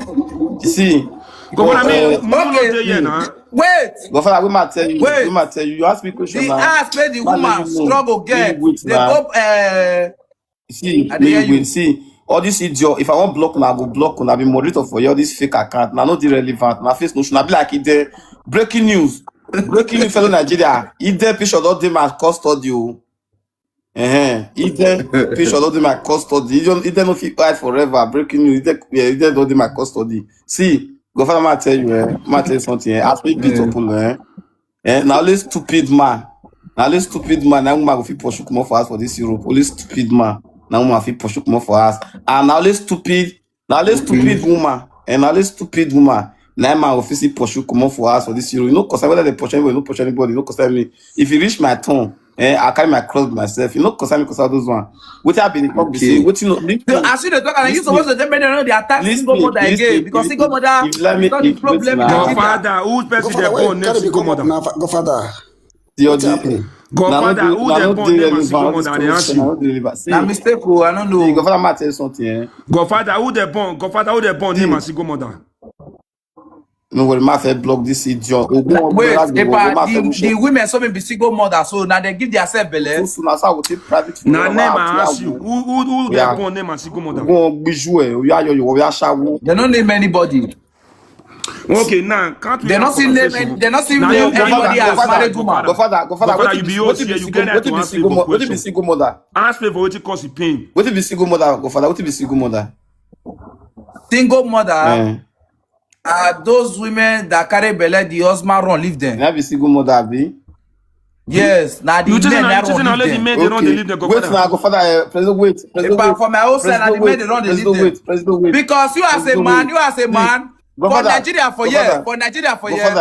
Speaker 14: You see.
Speaker 8: Wait.
Speaker 14: Godfather, we might tell you. You ask me question.
Speaker 8: The ask where the woman struggle get. They go.
Speaker 14: See. All this idiot. If I want block, I go block. I be moderator for you. All this fake account. Now not irrelevant. Now face notion. I be like it. Breaking news. Fellow Nigeria. If there picture don't do my custody. If there picture don't do my custody. If there no fit fight forever. Breaking news. If there don't do my custody. See. Godfather, I tell you something. Ask me beat up, now this stupid man. Now woman go fit pursue come for us for this Europe. Only stupid man. Now woman fit pursue come for us. And now this stupid woman. And now this stupid woman. Now man go fit pursue come for us for this Europe. You know, cause whether they pursue anybody, no pursue anybody. You know, cause me. If you reach my tongue. I carry my cross myself. You know, cause all those one. What have been what you know?
Speaker 8: I see the talk and you supposed to know the attack single mother again because single mother is not the problem.
Speaker 1: Godfather, who's person they born next single mother?
Speaker 14: Godfather,
Speaker 1: who's they born next single mother? They ask you.
Speaker 8: Na mistake. I don't know.
Speaker 14: Godfather, might tell you something.
Speaker 1: Godfather, who they born name as single mother?
Speaker 14: No, we must block this idiot.
Speaker 8: Wait, the women some be single mother, so now they give themselves belly.
Speaker 14: So now I will take private.
Speaker 1: Now name I ask you, who they born name as single mother?
Speaker 8: They don't name anybody.
Speaker 1: Okay, now can't we?
Speaker 8: They not see name anybody as married woman.
Speaker 14: Godfather,
Speaker 1: you be here, you get that to answer for
Speaker 14: what be single mother?
Speaker 1: Ask me for what it cause pain.
Speaker 14: What be single mother, Godfather? What be single mother?
Speaker 8: Single mother. Those women that carry belly, the husband run leave them.
Speaker 14: That be single mother, be?
Speaker 8: Yes. Now the men that run leave them.
Speaker 1: They don't leave them.
Speaker 14: Wait now, Godfather. President, wait.
Speaker 8: For my own side, the men they don't leave them. Because you as a man, for Nigeria for years.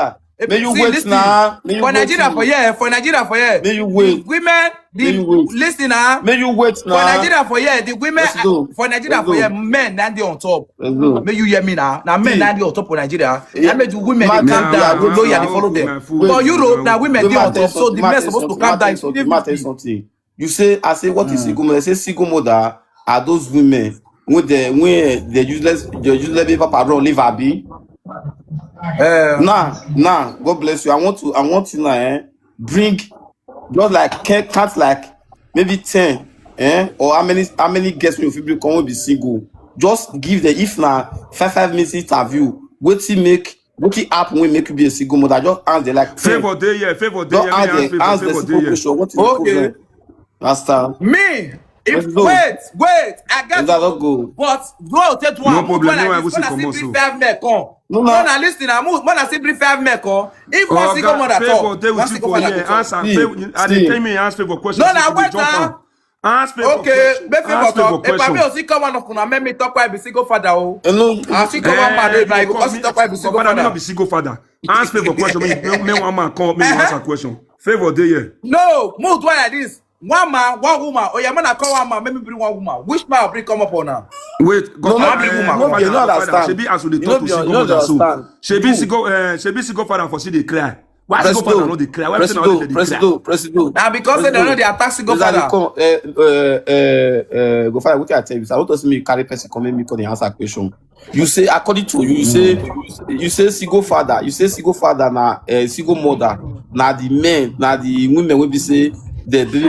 Speaker 14: May you wait now.
Speaker 8: For Nigeria for here.
Speaker 14: May you wait.
Speaker 8: Women, listen now.
Speaker 14: May you wait now.
Speaker 8: For Nigeria for here, the women for Nigeria for here, men and on top. May you hear me now? Now men and on top of Nigeria. I made the women they calm down, loyal, they follow them. For Europe, now women they on top, so the men supposed to calm down.
Speaker 14: Something. You say, I say, what is single mother? I say single mother are those women when they useless people run leave Abi. Now, God bless you. I want to now bring just like can't like maybe 10 or how many guests will you come will be single. Just give the if now 5 minutes interview. What app will make you be a single mother? Just answer like
Speaker 1: favor day.
Speaker 14: Answer the simple question. What is the problem? Master.
Speaker 8: Me. Wait, I got to go. But go take one.
Speaker 1: No problem. No, I will see
Speaker 8: No, listen, when I simply 5 men come. If one single mother talk, one single mother
Speaker 1: answer. I didn't tell me answer for question.
Speaker 8: No, wait now. Okay, make favor talk. If I be also come one of una make me talk why be single father oh. I see come one man like go also talk why be single father.
Speaker 1: Not be single father. Answer for question. Me one man come me answer question. Favor dey here.
Speaker 8: No, move why like this. One man, one woman. Oh, yeah, man, I call one man. Maybe bring one woman. Which man bring come up on now?
Speaker 1: Wait,
Speaker 14: no, bring woman. You don't understand.
Speaker 1: Shebi as we dey talk to single mother so. Shebi single father for see dey cry. Why single father no dey cry? Why person no dey cry?
Speaker 14: President.
Speaker 8: Now because they know they attack single father.
Speaker 14: Go father, what I tell you? I want to see me carry person come me to the answer question. You say according to you say single father. You say single father na single mother. Na the men, na the women will be say. The baby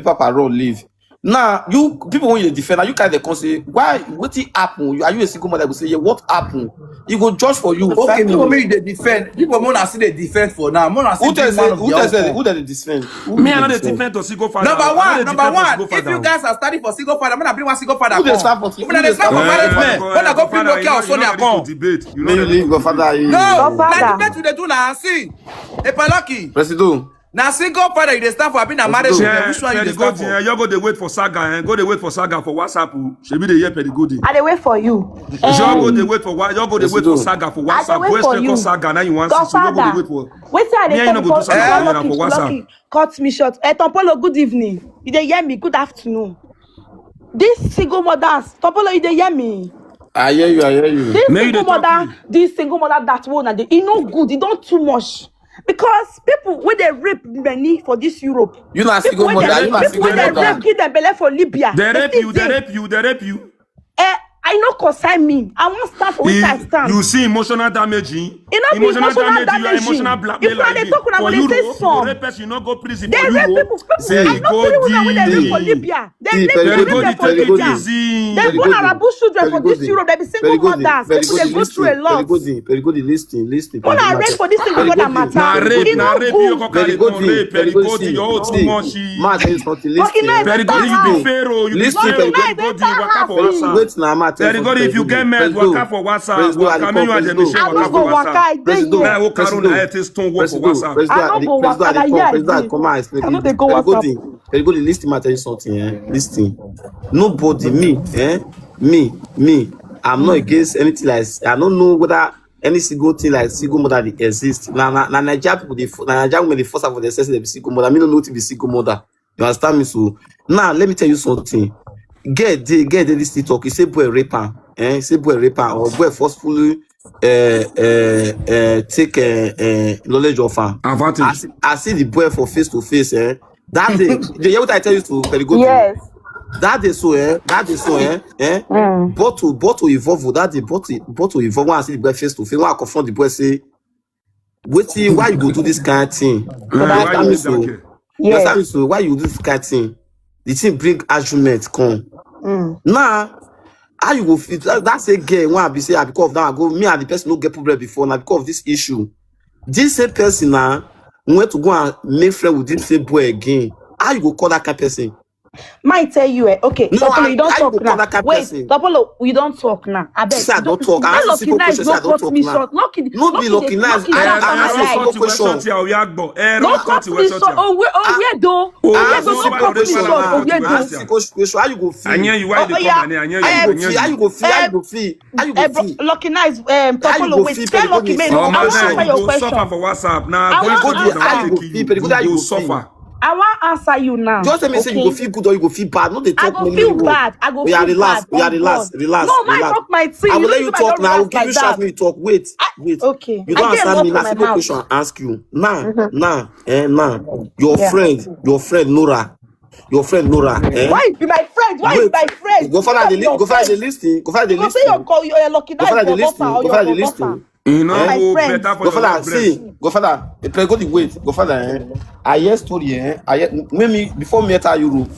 Speaker 14: papa run leave. Now you people when you defend, you kind of say why what it happen? Are you a single mother? Go say yeah, what happened? He go judge for you.
Speaker 8: Okay, people make they defend. People wanna see they defend for now.
Speaker 14: Who does they defend?
Speaker 1: Me I know they defend to single father.
Speaker 8: Number one. If you guys are studying for single father, I'm gonna bring one single father.
Speaker 14: Who they stand for?
Speaker 8: When they stand for marriage men, when I go bring Nokia or Sonia come.
Speaker 14: May you leave your father.
Speaker 8: No, like debate they do now. See, Epalaki.
Speaker 14: President.
Speaker 8: Now single father, you start for being a marriage.
Speaker 1: Which one you start for? You go dey wait for saga. Go dey wait for saga for WhatsApp. Shebi dey hear pedigodi.
Speaker 11: I dey wait for you.
Speaker 1: You go dey wait for what? You go dey wait for saga for WhatsApp. Where's the saga? Now you want to see. You go dey wait for.
Speaker 11: Wait till I dey
Speaker 1: tell you for WhatsApp.
Speaker 11: Cut me short. Tompolo, good evening. You dey hear me? Good afternoon. This single mothers, Tompolo, you dey hear me?
Speaker 14: I hear you.
Speaker 11: This single mother that one and it no good. It don't too much. Because people when they rape many for this Europe,
Speaker 14: you not single mother.
Speaker 11: People when they rape kids and belly for Libya,
Speaker 1: they rape you.
Speaker 11: I know concern me. I won't stand for which I stand.
Speaker 1: You see emotional damaging.
Speaker 11: Emotional damage.
Speaker 1: Emotional blackmail.
Speaker 11: If they talk about
Speaker 1: you
Speaker 11: say some,
Speaker 1: rapist, you not go prison.
Speaker 11: They rape people. I know people when they rape for Libya. They rape for Libya. They born Arabu children for this Europe. They be single mothers. People they go through a lot.
Speaker 14: Very good. Listen.
Speaker 11: When I rape for this single mother matter,
Speaker 1: rape. You go carry rape. Very good. Your too much.
Speaker 14: Man, it's not listening.
Speaker 1: Very good. You be pharaoh. You be pharaoh. Very good. You waka for WhatsApp.
Speaker 14: Wait now,
Speaker 1: very good. If you get mad, waka for WhatsApp. Waka me you are the mission. Waka for WhatsApp. President, I will carry on a stone work for WhatsApp.
Speaker 14: President, come on, explain. Very good. Listen, matter is something. Listen. Nobody, me. I'm not against anything like. I don't know whether any single thing like single mother exists. Now, Nigerian people, Nigerian women, they force out for themselves to be single mother. I don't know to be single mother. You understand me? So now, let me tell you something. Get this talk. You say boy raper, say boy raper or boy forcefully take knowledge of her. I see the boy for face to face. That day, you hear what I tell you to very good.
Speaker 11: Yes.
Speaker 14: That day so bottle evolve. That day bottle evolve. When I see the boy face to face, when I confront the boy, say, waiting, why you go do this kind of thing? Yes. So why you do this kind of thing? The thing bring argument come. Now, how you go fit that's a girl when I be say because of that I go me and the person no get problem before now because of this issue. This same person now went to go and make friend with this same boy again. How you go call that kind of person?
Speaker 11: Might tell you, okay.
Speaker 15: No,
Speaker 11: Double, you don't talk now. Wait,
Speaker 15: person.
Speaker 11: Double, we don't talk now. I bet.
Speaker 15: I don't talk. I ask simple questions. I don't talk now.
Speaker 11: Lucky,
Speaker 15: be lucky now. I ask simple questions.
Speaker 11: Oh, where do?
Speaker 15: How you go feel? How you go feel?
Speaker 11: Lucky nice. Double, wait. Tell Lucky, man. I will answer your question.
Speaker 1: Suffer for WhatsApp now.
Speaker 15: You suffer.
Speaker 11: I want to answer you now.
Speaker 15: Just let me say you go feel good or you go feel bad. Not they talk.
Speaker 11: I go feel bad. I go feel bad.
Speaker 15: Relax.
Speaker 11: No, my talk my team.
Speaker 15: I will let you talk now. I will give you chance me talk. Wait.
Speaker 11: Okay.
Speaker 15: You don't answer me. Now simple question I ask you. Now. Your friend Nora.
Speaker 11: Why be my friend? Why be my friend?
Speaker 15: Go find the listing. Go find the listing.
Speaker 11: You're lucky.
Speaker 15: Go find the listing.
Speaker 1: You know, better for
Speaker 15: go father, see, go father, go the wait, go father. I hear story, maybe before me enter Europe,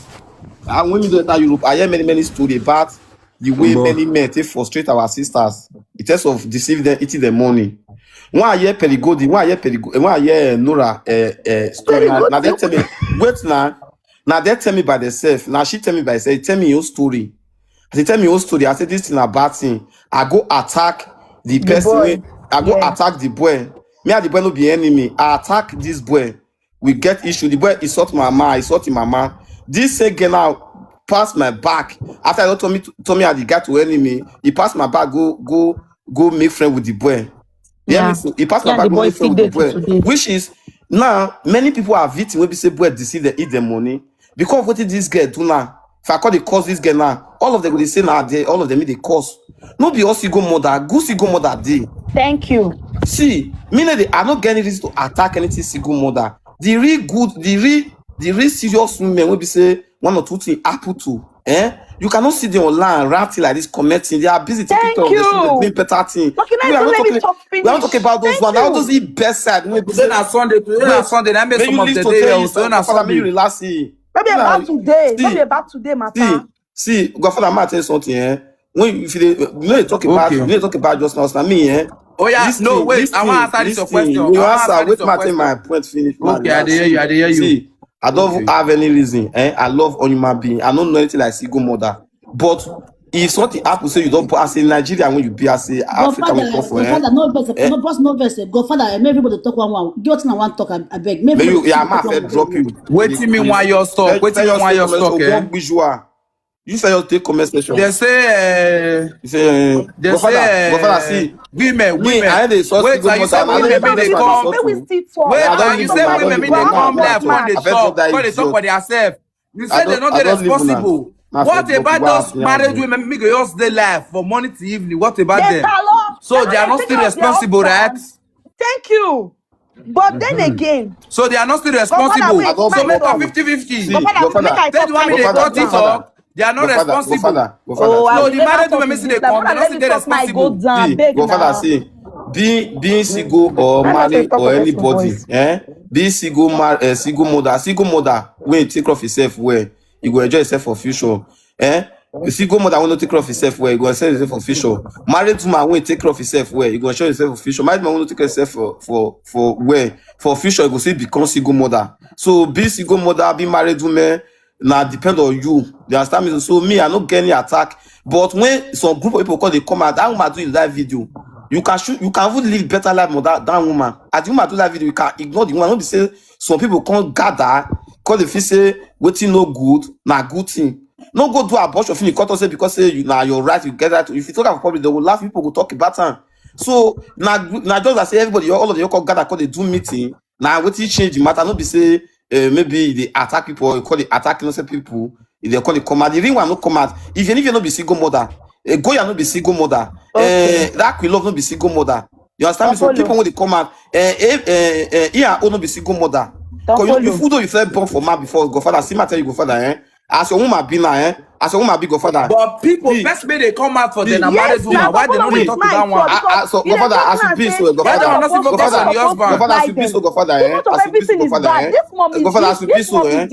Speaker 15: when me enter Europe, I hear many stories about the way many men take frustrate our sisters in terms of deceiving them, eating their money. When I hear Perigodi, when I hear Nora story, now they tell me, wait now they tell me by themselves. Now she tell me by herself, tell me your story. They tell me your story. I say this thing a bad thing. I go attack the person. I go attack the boy. Me and the boy no be enemy. I attack this boy. We get issue. The boy insult my mama. Insult him mama. This again now pass my back. After I don't told me I the guy to enemy. He passed my back. Go make friend with the boy. Yeah. He passed my back. Go make friend with the boy. Which is now many people are victims when we say boy deceive they eat their money because what did this girl do now? If I call the cause this girl now, all of them will say now all of them they cause. No be us go mother, go single mother day.
Speaker 11: Thank you.
Speaker 15: See, meaning I not getting reason to attack anything single mother. The real good, the real serious women will be say one or two things happen to. You cannot sit there online ranting like this, commenting. They are busy taking care of this, doing better thing. We are not talking about those ones. All those best side.
Speaker 8: Today na Sunday. I made some of the day. So na Sunday.
Speaker 15: Relax.
Speaker 11: Maybe about today. Maybe about today, matter.
Speaker 15: See, Godfather, I'm tell you something. When you talk about, you talk about just now, me,
Speaker 8: Oh yeah, no wait. I want to answer this your question.
Speaker 15: You answer. Wait, my point finish.
Speaker 8: Okay, I hear you.
Speaker 15: See, I don't have any reason. I love all human being. I don't know anything like single mother. But if something happens, say you don't. I say Nigeria when you be, I say Africa will come for.
Speaker 9: Godfather, no verse. Godfather, everybody talk one. Get what I want talk. I beg.
Speaker 15: Maybe you, I'm after drop you.
Speaker 8: Wait till me while you're stuck. Wait till me while you're stuck.
Speaker 15: You say you take comment section.
Speaker 8: They say,
Speaker 15: Godfather, see,
Speaker 8: women. Wait,
Speaker 15: you say
Speaker 8: women may they come. Wait, you say women may they come left when they talk for themselves. You say they're not responsible. What about those married women make just stay live from morning to evening? What about them? So they are not still responsible, right?
Speaker 11: Thank you. But then again,
Speaker 8: so they are not still responsible. So make a 50-50. Then you want me to cut it off? They are not responsible. No, the married women say they come. They don't say they're responsible.
Speaker 15: Godfather, see, being single or married or anybody, being single mother, when you take care of yourself well, you go enjoy yourself for future. The single mother when you take care of yourself well, you go enjoy yourself for future. Married woman when you take care of yourself well, you go enjoy yourself for future. Married man when you take care of yourself for future, you go say become single mother. So be single mother, be married woman. Now depend on you. You understand me? So me, I not get any attack. But when some group of people call they come out, that woman do that video. You can shoot. You can even live better life than that woman. As the woman do that video, you can ignore the woman. Don't be say some people can't gather because they feel say waiting no good, na good thing. No go do abortion. You can't say because say you now you're right. You get that. If you talk about public, they will laugh. People will talk about time. So now just I say everybody, all of you call gather because they do meeting. Now waiting change the matter. Not be say. Maybe they attack people, or you call it attacking innocent people. If they call it come out, the real one no come out. Even if you not be single mother, go you not be single mother. That will love not be single mother. You understand me? So people when they come out, yeah, not be single mother. Because you food you feel born for man before Godfather. See my tell you Godfather, as your woman be now, as your woman be Godfather.
Speaker 8: But people best way they come out for them married woman. Why they don't talk to that one?
Speaker 15: So Godfather, as you be so Godfather, Godfather, as you be so Godfather, as you be so Godfather, as you be so